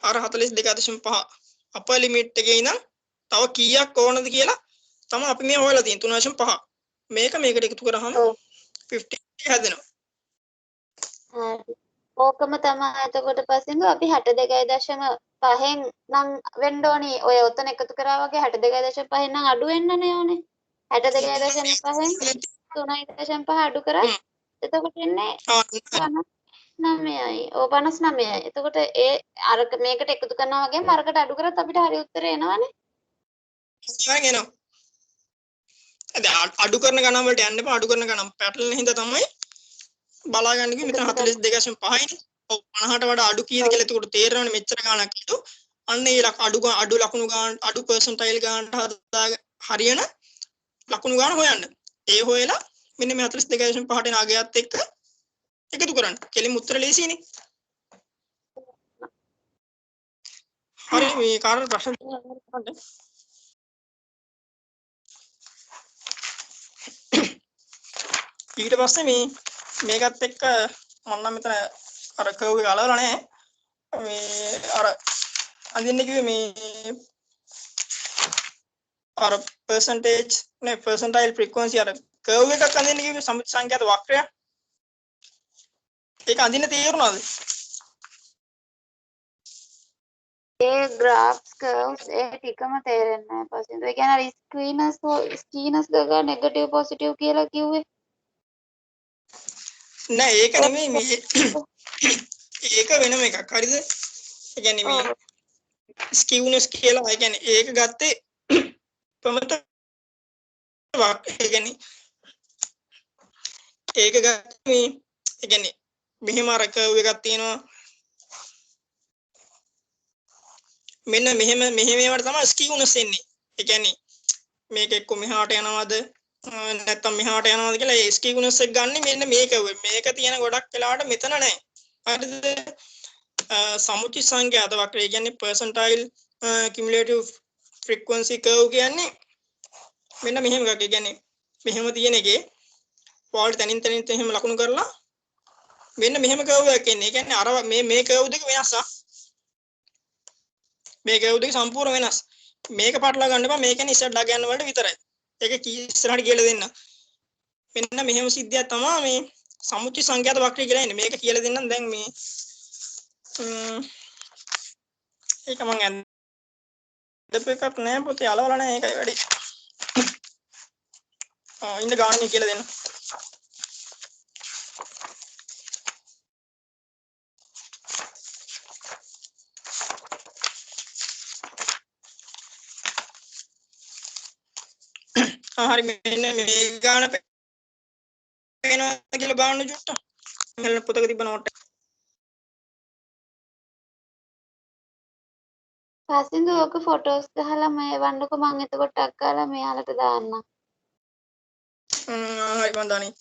අර 42.5 අපර් ලිමිට් එකේ ඉඳන් තව කීයක් ඕනද කියලා තමයි අපි මේ හොයලා තියෙන 3.5 මේකට එකතු කරාම 50 හැදෙනවා. හරි. ඕකම තමයි එතකොට පස්සෙන්ද අපි 62.5න් නම් වෙන්න ඕනි. ඔය ඔතන එකතු කරා වගේ 62.5න් නම් අඩු වෙන්නනේ ඕනේ. 62.5න් 3.5 අඩු කරා. එතකොට එන්නේ 59යි. 59යි. එතකොට ඒ අරක මේකට එකතු කරනවා වගේම අරකට අඩු කරත් අපිට හරි උත්තරේ එනවනේ. එනවා. අඩු කරන ගණන් වලට යන්න එපා. අඩු කරන ගණන් පැටලෙන හින්දා තමයි බලාගන්න කිව්වේ මෙතන 42.5යි. ඔව් 50ට වඩා අඩු කීයද කියලා එතකොට තේරෙනවනේ මෙච්චර ගාණක් අඩු. අන්න ඒ අඩු ලකුණු ගාන අඩු පර්සන්ටයිල් ගානට හරියන ලකුණු ගාන හොයන්න. ඒ හොයලා මෙන්න මේ 42.5ට එන අගයත් එක්ක එකතු කරන්න. කෙලින්ම උත්තර ලේසියිනේ. හරි මේ කාර්ය ප්‍රශ්න ඊට පස්සේ මේකත් එක්ක මම නම් මෙතන අර කර්ව් එක අලවලා නැහැ. මේ අර අඳින්න කිව්වේ මේ අර percentage නේ percentile frequency අර curve එකක් අඳින්න කිව්වේ සම්මුති සංඛ්‍යාත වක්‍රය. ඒක අඳින්න තේරුණාද? ඒ graphs curves ඒ ටිකම තේරෙන්නේ නැහැ පස්සේ. ඒ කියන්නේ අර ස්කීනස් ගගා නෙගටිව් පොසිටිව් කියලා කිව්වේ. නෑ ඒක නෙමෙයි මේ ඒක වෙනම එකක්. හරිද? ඒ කියන්නේ මේ skewness කියලා ඒ කියන්නේ ඒක ගත්තේ ප්‍රමත ඒ කියන්නේ ඒක ගත්තේ මේ ඒ කියන්නේ මෙහෙම අර curve එකක් තියෙනවා. මෙන්න මෙහෙම ඒවට තමයි skewness එන්නේ. ඒ කියන්නේ මේක එක්ක මෙහාට යනවද නැත්නම් මෙහාට යනවද කියලා ඒ skewness එක ගන්න මෙන්න මේක තියෙන ගොඩක් වෙලාවට මෙතන නැහැ. හරිද? සමුච්චි සංඛ්‍යාත වක්‍රය කියන්නේ percentile cumulative frequency curve කියන්නේ මෙන්න මෙහෙම එකක්. ඒ කියන්නේ මෙහෙම තියෙන එකේ වෝල්ට් තනින් එහෙම ලකුණු කරලා මෙන්න මෙහෙම curve එකක් එන්නේ. ඒ කියන්නේ අර මේ curve දෙක වෙනස්. මේ curve දෙක සම්පූර්ණ වෙනස්. මේක පටලවා ගන්න එපා. මේක කියන්නේ ඉස්සරහට ගන්න වලට විතරයි. ඒක ඉස්සරහට කියලා දෙන්න. මෙන්න මෙහෙම සිද්ධියක් තමයි මේ සමුච්චි සංඛ්‍යාත වක්‍රය කියලා ඉන්නේ. මේක කියලා දෙන්නම් දැන් මේ ඒක මම ඇඳපු එකක් නෑ පොතේ අලවල නෑ ඒකයි වැඩි. ඉන්න ගානේ කියලා දෙන්න. හරි මෙන්න මේ ගාන පේනවා කියලා බලන්න චුට්ටක්. මෙන්න පොතක තිබ්බ නෝට් එක. පස්සින්දු ඔක ෆොටෝස් ගහලා මේ වන්නකො මම එතකොට ටක් ගාලා මෙයාලට දාන්නම්. හරි මන් දාන්නේ.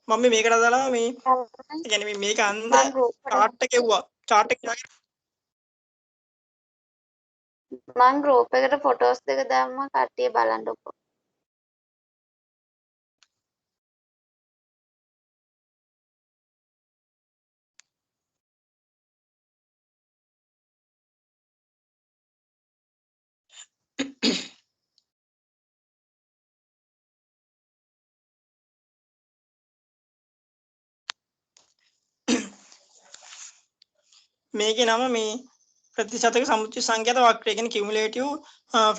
මම මේකට දාලා මේ ඒ කියන්නේ මේක අන්ද chart එක එව්වා. chart එක මං ගෲප් එකට ෆොටෝස් දෙක දැම්ම කට්ටිය බලන්නකෝ. මේකේ නම මේ ප්‍රතිශතක සමුච්චි සංඛ්‍යාත වක්‍රය කියන්නේ cumulative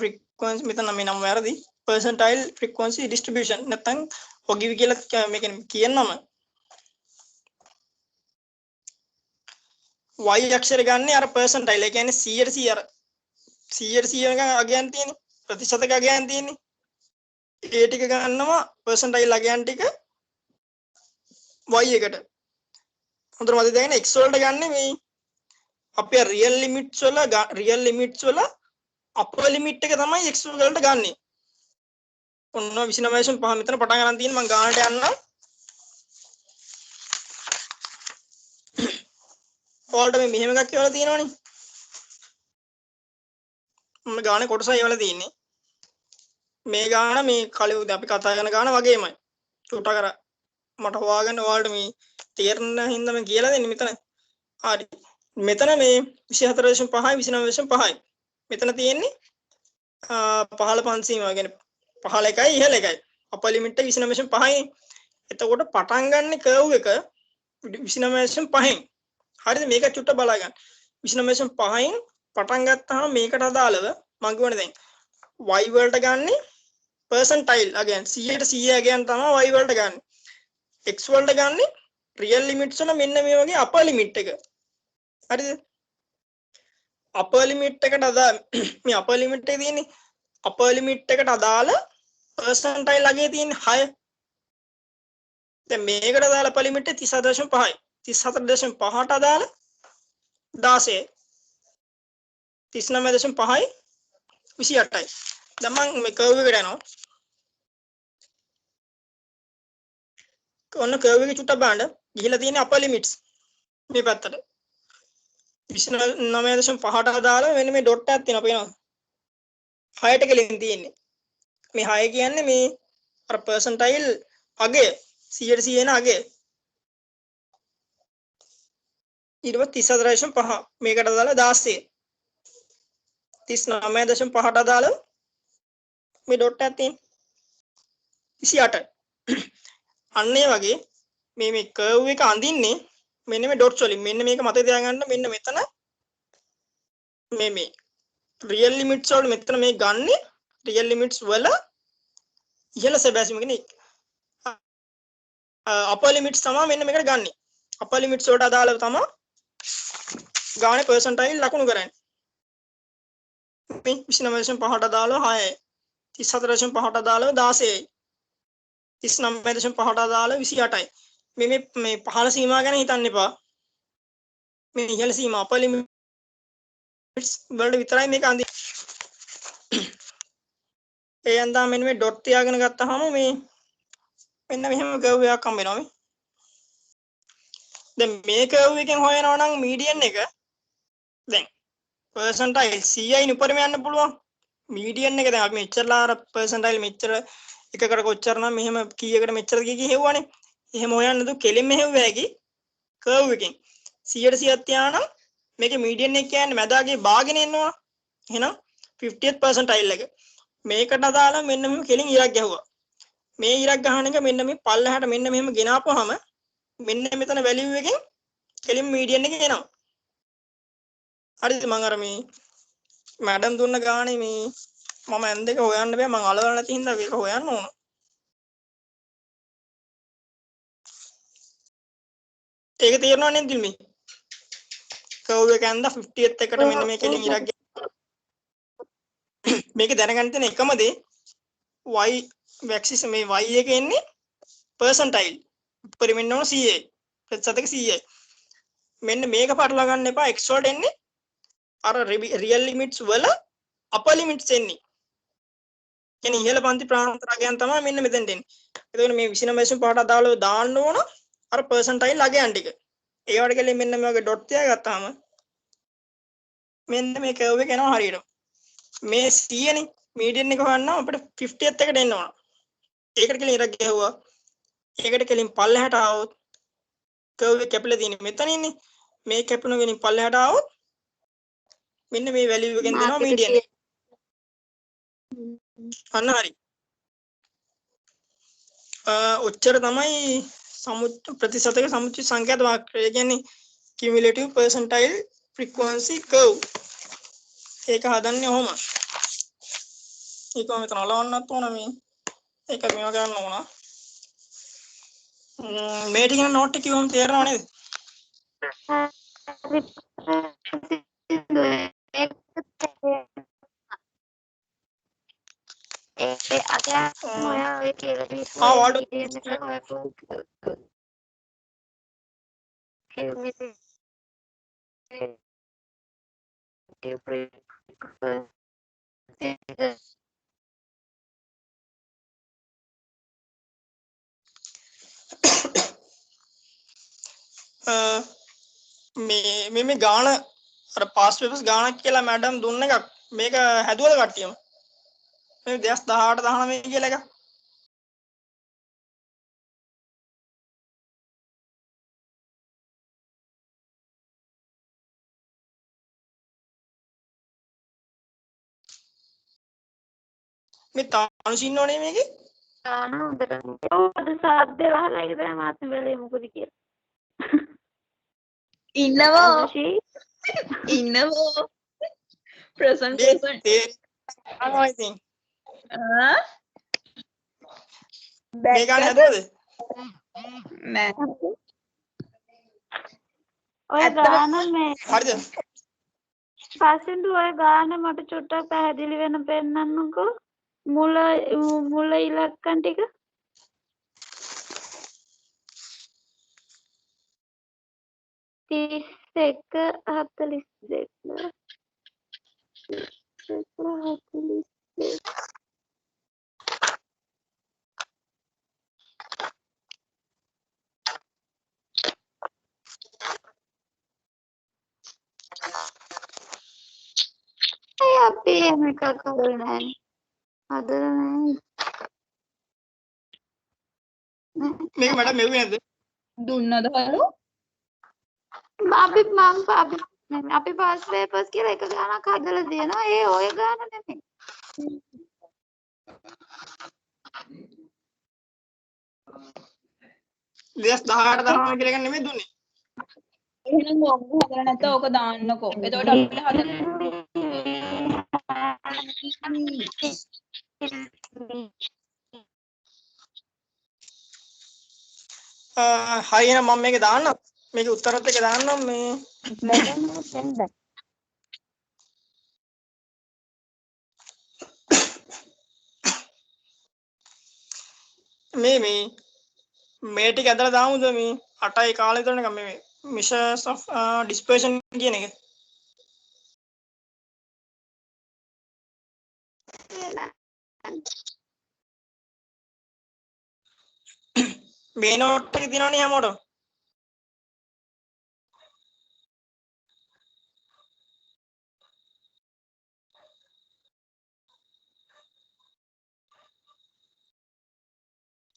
frequency මෙතන මේ නම වැරදි percentile frequency distribution නැත්නම් ඔගිවි කියලා මේක කියනම y අක්ෂරය ගන්න අර percentile ඒ කියන්නේ 100ට 100 එක අගයන් තියෙන්නේ ප්‍රතිශතක අගයන් තියෙන්නේ ඒ ටික ගන්නවා percentile අගයන් ටික y එකට හොඳට මතක තියාගන්න x වලට ගන්න මේ අපේ රියල් ලිමිට්ස් වල අපර් ලිමිට් එක තමයි x වලට ගන්නෙ. ඔන්න 29.5 මෙතන පටන් ගන්න තියෙන මම ගානට යන්නම්. ඔයාලට මේ මෙහෙම එකක් කියලා තියෙනවනේ. මම ගානේ කොටසයි වල තියෙන්නේ. මේ ගාන මේ කලින් අපි කතා කරන ගාන වගේමයි චුට්ට කර මට හොයාගන්න ඔයාලට මේ තේරෙන හින්දා මම කියලා දෙන්නේ මෙතන හරි මෙතන මේ 24.5යි 29.5යි මෙතන තියෙන්නේ 15 සීමාව කියන්නේ 15 එකයි ඉහළ එකයි අපර් ලිමිට් එක 29.5යි එතකොට පටන් ගන්න කර්ව් එක 29.5න් හරිද මේක චුට්ට බලා ගන්න 29.5න් පටන් ගත්තාම මේකට අදාළව මම කියවනේ දැන් y වලට ගන්නේ percentile again 100ට 100 again තමයි y වලට ගන්න x වලට ගන්නේ real limits වල මෙන්න මේ වගේ upper limit එක හරිද upper limit එකට අදාළ මේ upper limit එකේ තියෙන්නේ upper limit එකට අදාළ percentile අගේ තියෙන්නේ 6 දැන් මේකට අදාළ upper limit එක 37.5යි 37.5ට අදාළ 16 39.5යි 28යි දැන් මම මේ කර්ව් එකට යනවා ඔන්න කර්ව් එකේ චුට්ටක් බලන්න ගිහිලා තියෙන අපර් ලිමිට්ස් මේ පැත්තට 29.5ට අදාළ මෙන්න මේ ඩොට් එකක් තියෙනවා පේනවද 6ට කෙලින් තියෙන්නේ මේ 6 කියන්නේ මේ අර පර්සන්ටයිල් අගය 100ට 100 එන අගය ඊට පස්සේ 34.5 මේකට අදාළ 16 39.5ට අදාළ මේ ඩොට් එකක් තියෙන්නේ 28 අන්න ඒ වගේ මේ කර්ව් එක අඳින්නේ මෙන්න මේ ඩොට්ස් වලින් මෙන්න මේක මතක තියාගන්න මෙන්න මෙතන මේ රියල් ලිමිට්ස් වල මෙතන මේ ගන්නේ රියල් ලිමිට්ස් වල ඉහළ සැබෑසීම කියන්නේ අපර් ලිමිට්ස් තමයි මෙන්න මේකට ගන්නෙ අපර් ලිමිට්ස් වලට අදාළව තමයි ගානේ පර්සන්ටයිල් ලකුණු කරන්නේ මේ 29.5ට අදාළව 6යි 34.5ට අදාළව 16යි 39.5ට අදාළව 28යි මේ පහළ සීමාව ගැන හිතන්න එපා මේ ඉහළ සීමාව අපර් ලිමිට්ස් වලට විතරයි මේක අඳින්නේ ඒ යන්දා මෙන්න මේ ඩොට් තියාගෙන ගත්තාම මේ මෙන්න මෙහෙම කර්ව් එකක් හම්බ වෙනවා මේ දැන් මේ කර්ව් එකෙන් හොයනවා නම් මීඩියන් එක දැන් පර්සන්ටයිල් 100යින් උඩරම යන්න පුළුවන් මීඩියන් එක දැන් අපි මෙච්චරලා අර පර්සන්ටයිල් මෙච්චර එකකට කොච්චර නම් මෙහෙම කීයකට මෙච්චර කී හෙව්වනේ එහෙම හොයන්න දු කෙලින්ම හෙව්ව හැකි කර්ව් එකෙන් 100ට 100ක් තියානම් මේකේ මීඩියන් එක කියන්නේ මැදාගේ භාගෙන එනවා එහෙනම් 50th පර්සන්ටයිල් එක මේකට අදාළ මෙන්න මෙහෙම කෙලින් ඉරක් ගැහුවා මේ ඉරක් ගහන එක මෙන්න මේ පල්ලෙහාට මෙන්න මෙහෙම ගෙනාපුවාම මෙන්න මෙතන වැලියු එකෙන් කෙලින් මීඩියන් එක එනවා හරිද මම අර මේ මැඩම් දුන්න ගානේ මේ මම ඇන් දෙක හොයන්න බෑ මම අලවලා නැති හින්දා මේක හොයන්න ඕන ඒක තේරෙනව නේද මේ කර්ව් එක ඇඳ 50th එකට මෙන්න මේ කෙලින් ඉරක් මේක දැනගන්න තියෙන එකම දේ y axis මේ y එක එන්නේ percentile පරිමෙන්න ඕන 100යි ප්‍රතිශතක 100යි මෙන්න මේක පටලවා ගන්න එපා x වලට එන්නේ අර රියල් ලිමිට්ස් වල අපර් ලිමිට්ස් එන්නේ කියන්නේ ඉහළ පන්ති ප්‍රාන්තරයන් තමයි මෙන්න මෙතෙන්ට එන්නේ එතකොට මේ 29.5ට අදාළව දාන්න ඕන අර percentile අගයන් ටික ඒවට කියලා මෙන්න මේ වගේ ඩොට් තියාගත්තාම මෙන්න මේ කර්ව් එක එනවා හරියට මේ 100 නේ මීඩියන් එක හොයන්න අපිට 50th එකට එන්න ඕන ඒකට කියලා ඉරක් ගැහුවා ඒකට කෙලින් පල්ලෙහාට ආවොත් කර්ව් එක කැපිලා තියෙන්නේ මෙතන ඉන්නේ මේ කැපුණු ගෙනින් පල්ලෙහාට ආවොත් මෙන්න මේ වැලියු එකෙන් දෙනවා මීඩියන් එක අන්න හරි උච්චර තමයි ප්‍රතිශතක සමුච්චිත සංඛ්‍යාත වාක්‍යය කියන්නේ cumulative percentile frequency curve ඒක හදන්නේ ඔහොම ඒක මෙතන අලවන්නත් ඕන මේ ඒක මේව ගන්න ඕන මේ ටික නෝට් එක කිව්වම තේරෙනව නේද මේ ගාන අර පාස් පේපර්ස් ගානක් කියලා මැඩම් දුන්න එකක් මේක හැදුවද කට්ටියම මේ 2018 19 කියලා එක. මේ තනුෂ් ඉන්නෝනේ මේකේ. ආන හොඳට ඔව් සාද්දේ වහලා ඒක තමයි මාත් වෙලේ මොකද කියලා. ඉන්නවෝ අනුෂී ඉන්නවෝ ප්‍රසන්ටේෂන් අනවා ඉතින්. ආ මේ ගන්න හදුවද? නෑ ඔය ගාන මේ හරිද? පස්සෙන්දු ඔය ගාන මට චුට්ටක් පැහැදිලි වෙන පෙන්නන්නකෝ. මුල ඉලක්කම් ටික. 31 42 අපි එහෙම එකක් හදලා නැහැ. හදලා නැහැ. මේක මට මෙව්වේ නැද්ද? දුන්නද හලු අපි පාස් පේපර්ස් කියලා එක ගානක් හදලා දෙනවා. ඒ ඔය ගාන නෙමෙයි. 2018 19 කියලා එකක් නෙමෙයි දුන්නේ. එහෙනම් ඕක හදලා නැත්නම් ඕක දාන්නකෝ එතකොට අපිට හදන්න හරි එහෙනම් මම මේක දාන්නම්. මේකේ උත්තරත් එක දාන්නම් මේ මේ ටික ඇදලා දාමුද මේ 8යි කාලේ විතරනකම් මේ measures of dispersion කියන එක. මේ නෝට් එකේ තියෙනවනේ හැමෝටම.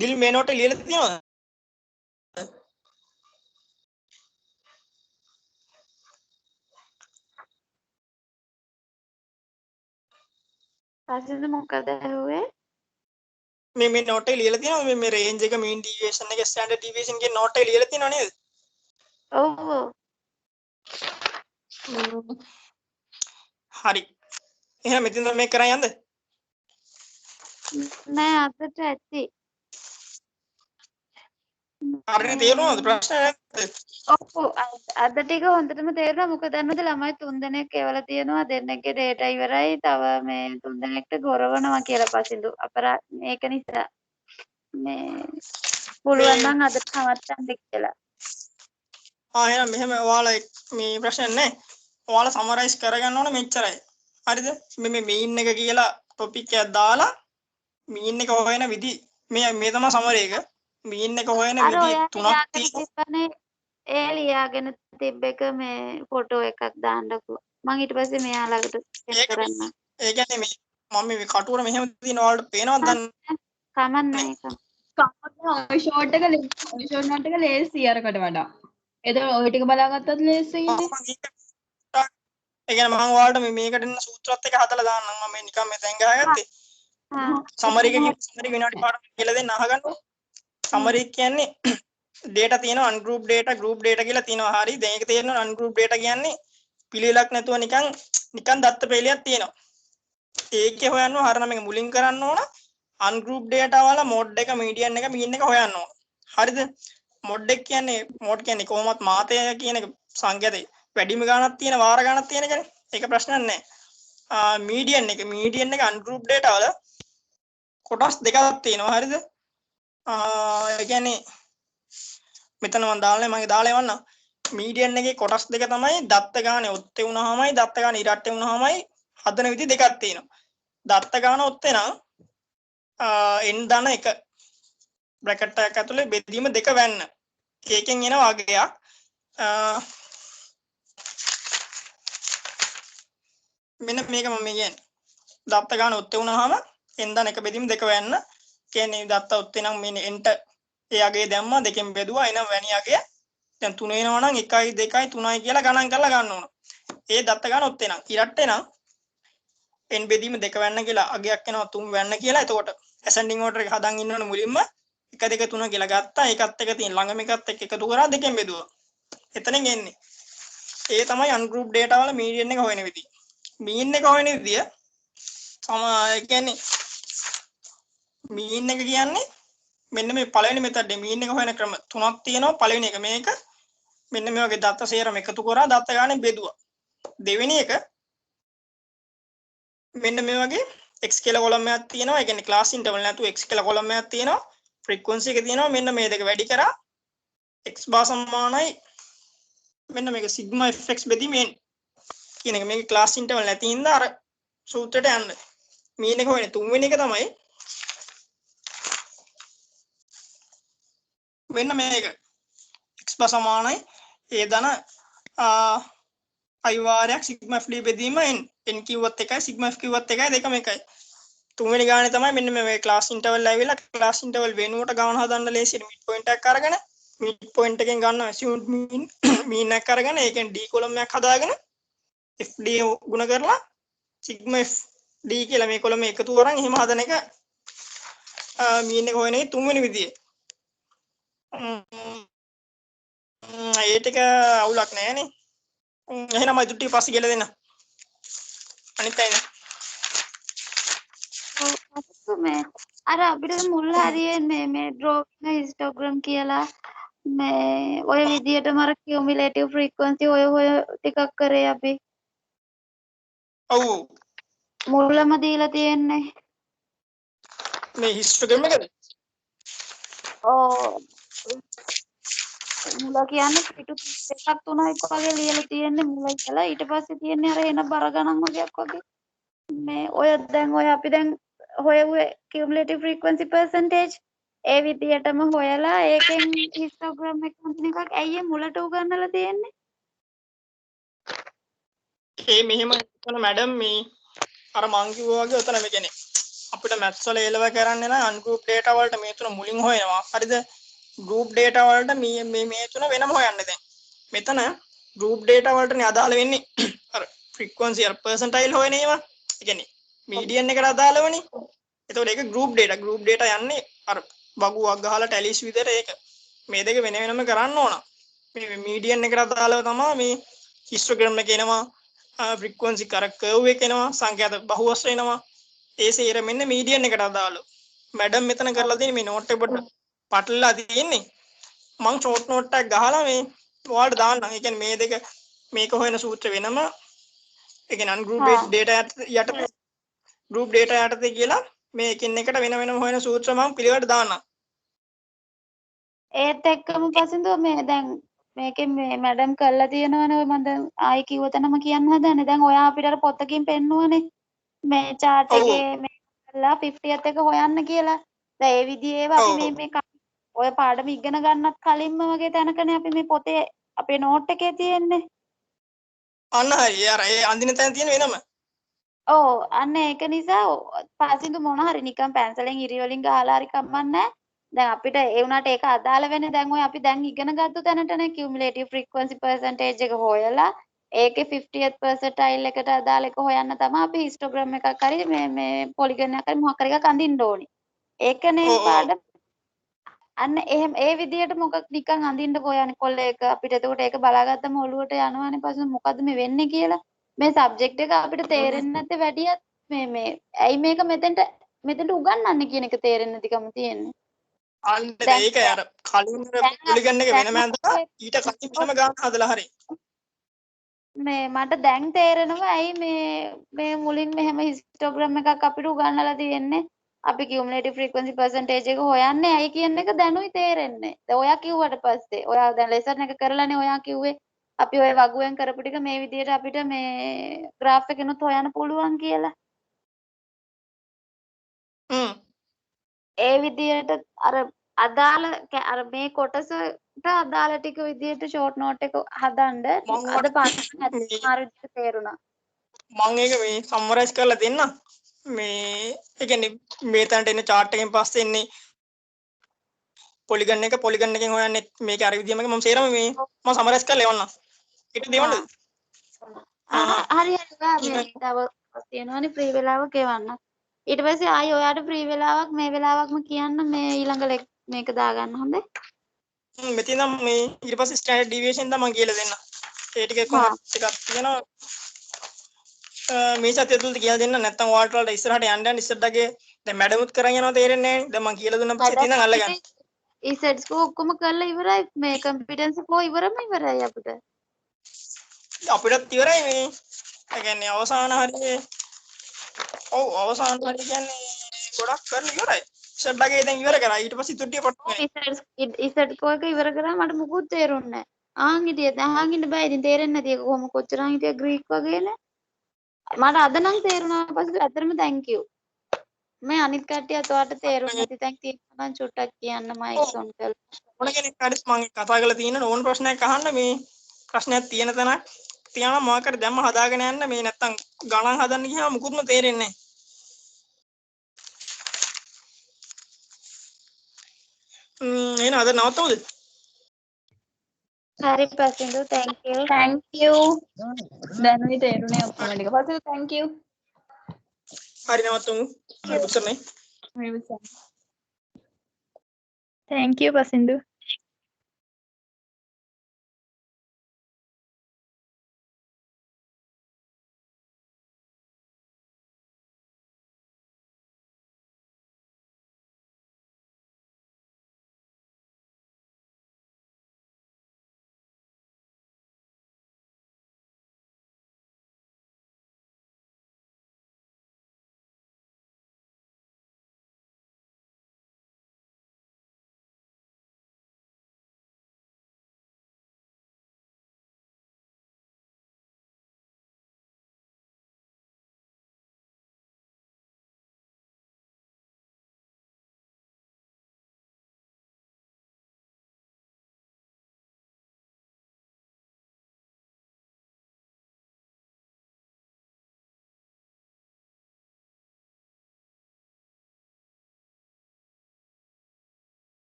දිල් මේ නෝට් එක ලියලා තියෙනවද? පස්සෙන්ද මොකද ඇහුවේ? මේ නෝට් එක ලියලා තියෙනවද? මේ රේන්ජ් එක mean deviation එක standard deviation කියන නෝට් එක ලියලා තියෙනව නේද? ඔව් හරි. එහෙනම් මෙතන මේක කරන් යන්නද? නෑ අදට ඇති. හරියට තේරුණාද ප්‍රශ්න නැද්ද? ඔව් අද ටික හොඳටම තේරුණා. මොකද දන්නවද ළමයි 3 දෙනෙක් එවලා තියෙනවා. දෙන්නෙක්ගේ ඩේටා ඉවරයි. තව මේ 3 දෙනෙක්ට ගොරවනවා කියලා පසින්දු. මේක නිසා මේ පුළුවන් නම් අදට නවත්තන්න කියලා. එහෙනම් මෙහෙම ඔයාලා මේ ප්‍රශ්න නැහැ. ඔයාලා සමරයිස් කරගන්න ඕන මෙච්චරයි. හරිද? මේ mean එක කියලා topic එකක් දාලා mean එක හොයන විදි මේ තමයි සමරි එක. mean එක හොයන අර විදි ඔයා තුනක් තියෙනවා. ඒ ලියාගෙන තිබ්බ එක මේ ෆොටෝ එකක් දාන්නකෝ. මම ඊට පස්සේ මෙයා ළඟට සෙන්ඩ් කරන්නම්. ඒ කියන්නේ මම මේ කටුවර මෙහෙම තියෙන ඔයාලට පේනවද දන්නේ කමන්නේ ඒක. ඔය ෂෝට් එක නෝට් එක ලේසි අරකට වඩා එතකොට ඔය ටික බලාගත්තත් ලේසියිනේ ඒ කියන්නේ මම ඔයාලට මේකට එන සූත්‍රات එක හදලා දාන්නම්. මම මේ නිකන් මෙතෙන් ගහගත්තේ. සමරි එක කියන්නේ විනාඩි පාරක් කියලා දෙන්න අහගන්නකො. සමරි කියන්නේ data තියෙනවා ungroup data group data කියලා තියෙනවා. හරි. දැන් ඒක තේරෙනවා ungroup data කියන්නේ පිළිලක් නැතුව නිකන් දත්ත පෙළියක් තියෙනවා. ඒකේ හොයන්න හරිනම් මේක මුලින් කරන්න ඕන ungroup data වල mode එක median එක mean එක හොයන්න ඕන. හරිද? mode එක කියන්නේ කොහොමත් මාතය කියන එක සංඛ්‍යාවේ වැඩිම ගාණක් තියෙන වාර ගාණක් තියෙන එකනේ. ඒක ප්‍රශ්නයක් නැහැ. median එක ungroup data වල කොටස් දෙකක් තියෙනවා. හරිද? ඒ කියන්නේ මෙතන මම දාලා එවන්න. median එකේ කොටස් දෙක තමයි දත්ත ගානේ ඔත්තේ වුණාමයි දත්ත ගානේ ඉරට්ටේ වුණාමයි හදන විදි දෙකක් තියෙනවා. දත්ත ගාන ඔත්තේ නම් n ධන 1 බ්‍රැකට් එකක් ඇතුලේ බෙදීම දෙක වැන්න. ඒකෙන් එන වගයක් මෙන්න මේක මම කියන්නේ. දත්ත ගාන ඔත්තේ වුණාම එන්දන එක බෙදීම දෙක වෙන්න කියන්නේ දත්ත ඔත්තේ නම් මේ එන්ටර් එයාගේ දැම්මා දෙකෙන් බෙදුවා එනම් වැණියාගේ දැන් 3 වෙනවා නම් 1 2 3යි කියලා ගණන් කරලා ගන්න ඕන. ඒ දත්ත ගන්න ඔත්තේ නම් ඉරට්ටේ නම් n බෙදීම දෙක වෙන්න කියලා අගයක් එනවා 3 වෙන්න කියලා. එතකොට ascending order එක හදන් ඉන්නවනේ මුලින්ම 1 2 3 කියලා ගත්තා. ඒකත් එක තියෙන ළඟම එකත් එක්ක එකතු කරා දෙකෙන් බෙදුවා. එතනින් එන්නේ. ඒ තමයි ungroup data වල median එක හොයන විදිය. mean එක හොයන විදිය කියන්නේ mean එක කියන්නේ මෙන්න මේ පළවෙනි මෙතඩ් mean එක හොයන ක්‍රම තුනක් තියෙනවා. පළවෙනි එක මේක මෙන්න මේ වගේ දත්ත සේරම එකතු කරා දත්ත ගානේ බෙදුවා. දෙවෙනි එක මෙන්න මේ වගේ x කියලා කොලම් එකක් තියෙනවා. ඒ කියන්නේ ක්ලාස් ඉන්ටර්වල් නැතුව x කියලා කොලම් එකක් තියෙනවා. ෆ්‍රීකවන්සි එක තියෙනවා. මෙන්න මේ දෙක වැඩි කරා x බා සමානයි මෙන්න මේක සිග්මා fx බෙදීම n කියන එක මේක ක්ලාස් ඉන්ටර්වල් නැති හින්දා අර සූත්‍රයට යන්න. මීන් එක හොයන්නේ තුන්වෙනි එක තමයි මෙන්න මේක x බා සමානයි a ධන i වාරයක් සිග්මා f බෙදීම n කිව්වත් එකයි සිග්මා f කිව්වත් එකයි දෙකම එකයි. තුන්වෙනි ගානේ තමයි මෙන්න මේ ක්ලාස් ඉන්ටර්වල් ඇවිල්ලා ක්ලාස් ඉන්ටර්වල් වෙනුවට ගාන හදන්න ලේසියට මිඩ් පොයින්ට් එකක් අරගෙන මිඩ් පොයින්ට් එකෙන් ගන්න assumed mean එකක් අරගෙන ඒකෙන් d කොලම් එකක් හදාගෙන fd ගුණ කරලා sigma fd කියලා මේ කොලම එකතු කරන් එහෙම හදන එක mean එක හොයන එක තුන්වෙනි විදිය. ඒ ටික අවුලක් නෑ නේ. එහෙනම් මම ඉතුරු ටික පස්සේ කියලා දෙන්න. අනිත් අය මේ අර අපිට මුල් හරියේ මේ drawing histogram කියලා මේ ඔය විදියටම අර cumulative frequency ඔය ටිකක් කරේ අපි. ඔව් මුලම දීලා තියෙන්නේ. මේ histogram එකද? ඔව්. මුල කියන්නේ පිටු දෙකක් තුනක් වගේ ලියලා තියෙන්නේ මුලයි කියලා. ඊට පස්සේ තියෙන්නේ අර එන බර ගණන් වගේක් වගේ. මේ ඔය දැන් ඔය අපි දැන් හොයුවේ cumulative frequency percentage ඒ විදියටම හොයලා ඒකෙන් histogram එක හඳුන එකක් ඇයි මුලට උගන්වලා තියෙන්නේ? ඒ මෙහෙම කරන මැඩම් මේ අර මං කිව්වා වගේ උතන මේ කියන්නේ අපිට මැත්ස් වල එලව කරන්නේ නම් අන්ගෲප් data වලට මේ තුන මුලින් හොයනවා. හරිද? group data වලට මේ තුන වෙනම හොයන්න දැන්. මෙතන group data වලටනේ අදාළ වෙන්නේ අර frequency අර percentile හොයන ඒවා. ඒ කියන්නේ median එකට අදාළවනේ. එතකොට ඒක group data යන්නේ අර වගුවක් ගහලා ටැලිස් විතර ඒක. මේ දෙක වෙන වෙනම කරන්න ඕන. මේ median එකට අදාළව තමයි මේ histogram එක එනවා. frequency curve එක එනවා. සංඛ්‍යාත බහුවස්ත්‍ර එනවා. ඒ සේර මෙන්න median එකට අදාළව. මැඩම් මෙතන කරලා තියෙන්නේ මේ note එකට පටලලා තියෙන්නේ. මම short note එකක් ගහලා මේ ඔයාලට දාන්නම්. ඒ කියන්නේ මේ දෙක මේක හොයන සූත්‍ර වෙනම ඒ කියන්නේ ungroup data යටතේ group data යටතේ කියලා මේ එකින් එකට වෙන වෙනම හොයන සූත්‍ර මම පිළිවෙලට දාන්නම්. ඒත් එක්කම පසින්දෝ මේ දැන් මේකෙන් මේ මැඩම් කරලා තියෙනවනේ මම දැන් ආයි කිව්වතනම කියන්න හදන්නේ. දැන් ඔයා අපිට අර පොතකින් පෙන්නුවනේ මේ chart එකේ මේ කරලා 50th එක හොයන්න කියලා. දැන් ඒ විදිහේ ඒවා අපි මේ ඔය පාඩම ඉගෙන ගන්නත් කලින්ම වගේ තැනකනේ අපි මේ පොතේ අපේ නෝට් එකේ තියෙන්නේ. අන්න හරි. අර ඒ අඳින තැන තියෙන වෙනම. ඔව් අන්න ඒක නිසා පාසින්දු මොන හරි නිකන් පැන්සලෙන් ඉරි වලින් ගහලා හරි කමන්නේ. දැන් අපිට ඒ වුණාට ඒක අදාළ වෙන්නේ දැන් ඔය අපි දැන් ඉගෙන ගත්ත තැනටනේ cumulative frequency percentage එක හොයලා ඒකේ 50th percentile එකට අදාළ එක හොයන්න තමයි අපි histogram එකක් හරි මේ polygon එකක් හරි මොකක් හරි එකක් අඳින්න ඕනේ. ඒකනේ පාඩම. අන්න එහෙම ඒ විදිහට මොකක් නිකන් අඳින්න හොයන්නේ කොල්ලේක අපිට එතකොට ඒක බලාගත්තම ඔළුවට යනවානේ පස්සේ මොකද්ද මේ වෙන්නේ කියලා. මේ සබ්ජෙක්ට් එක අපිට තේරෙන්නේ නැත්තේ වැඩියත් මේ ඇයි මේක මෙතෙන්ට උගන්වන්නේ කියන එක තේරෙන්නේ නැතිකම තියෙන්නේ. අන්න ඒක අර කලින් polygon එක වෙනම ඇඳලා ඊට කලින් වෙනම ගන්න හදලා හරි. මේ මට දැන් තේරෙනවා ඇයි මේ මුලින් මෙහෙම histogram එකක් අපිට උගන්වලා තියෙන්නේ. අපි cumulative frequency percentage එක හොයන්නේ ඇයි කියන එක දැනුයි තේරෙන්නේ. දැන් ඔයා කිව්වට පස්සේ ඔයා දැන් lesson එක කරලානේ ඔයා කිව්වේ අපි ඔය වගුවෙන් කරපු ටික මේ විදිහට අපිට මේ graph එකනොත් හොයන්න පුළුවන් කියලා. ඒ විදිහට අර අදාළ අර මේ කොටසට අදාළ ටික විදිහට short note එක හදන්න අද පාඩම නැත්නම් මාර විදිහට තේරුණා. මම ඒක මේ සම්මරයිස් කරලා දෙන්නම්. මේ ඒ කියන්නේ මේ තැනට එන chart එකෙන් පස්සේ එන්නේ polygon එක polygon එකෙන් හොයන්නේ මේක අර විදිහම මම සේරම මේ මම සමරයිස් කරලා එවන්නම්. ඊට දෙවන්නද? හරි හරි මේ තව තියෙනවනේ ෆ්‍රී වෙලාවක එවන්න. ඊට පස්සේ ආයි ඔයාට ෆ්‍රී වෙලාවක් මේ වෙලාවක්ම කියන්න මේ ඊළඟ මේක දාගන්න හොඳේ. මෙතන නම් මේ ඊට පස්සේ ස්ටෑන්ඩඩ් ඩීවියේෂන් තමයි මම කියලා දෙන්න. ඒ ටික කොහොමද එකක් තියෙනවා. මේ සතිය තුලද කියලා දෙන්න නැත්නම් ඔයාලට වලට ඉස්සරහට යන්න ඉස්සරටගේ දැන් මැඩමුත් කරන් යනවා තේරෙන්නේ නැහැ නේ. දැන් මම කියලා දුන්නා පස්සේ ඉතින් අල්ලගන්න. ඉසෙට්ස් කෝ ඔක්කොම කරලා ඉවරයි මේ කම්පිටන්ස් කෝ ඉවරයි අපිට. අපිටත් ඉවරයි මේ. ඒ කියන්නේ අවසාන හරියේ ඔව් අවසාන හරිය කියන්නේ ගොඩක් කරලා ඉවරයි. ඉස්සරටගේ දැන් ඉවර කරා. ඊට පස්සේ තුට්ටිය පොට්ටු ඉසෙට් කෝ එක ඉවර කරා මට මුකුත් තේරුන්නේ නැහැ. ආන් හිටියේ දැන් හින්න බෑ ඉතින් තේරෙන්නේ නැති එක කොහොම කොච්චර හිටියා ග්‍රීක් වගේනේ. මට අද නම් තේරුණා පස්සේ ඇත්තටම thank you. මේ අනිත් කට්ටියත් ඔයාලට තේරුන්නේ නැති තැන් තියෙනවා නම් චුට්ටක් කියන්න මයික් ඔන් කරලා. ඕන කෙනෙක් හරි මම කතා කරලා තියෙන ඕන ප්‍රශ්නයක් අහන්න මේ ප්‍රශ්නයක් තියෙන තැනක් තියාම මොකක් හරි දැම්ම හදාගෙන යන්න මේ නැත්තම් ගණන් හදන්න ගියාම මුකුත්ම තේරෙන්නේ නැහැ. එහෙනම් අද නවත්තමුද? හරි පසින්දු thank you. thank you දැනුයි තේරුනේ ඔක්කොම ටික පස්සේ thank you හරි නවත්තමු. හරි පුතනේ. thank you පසින්දු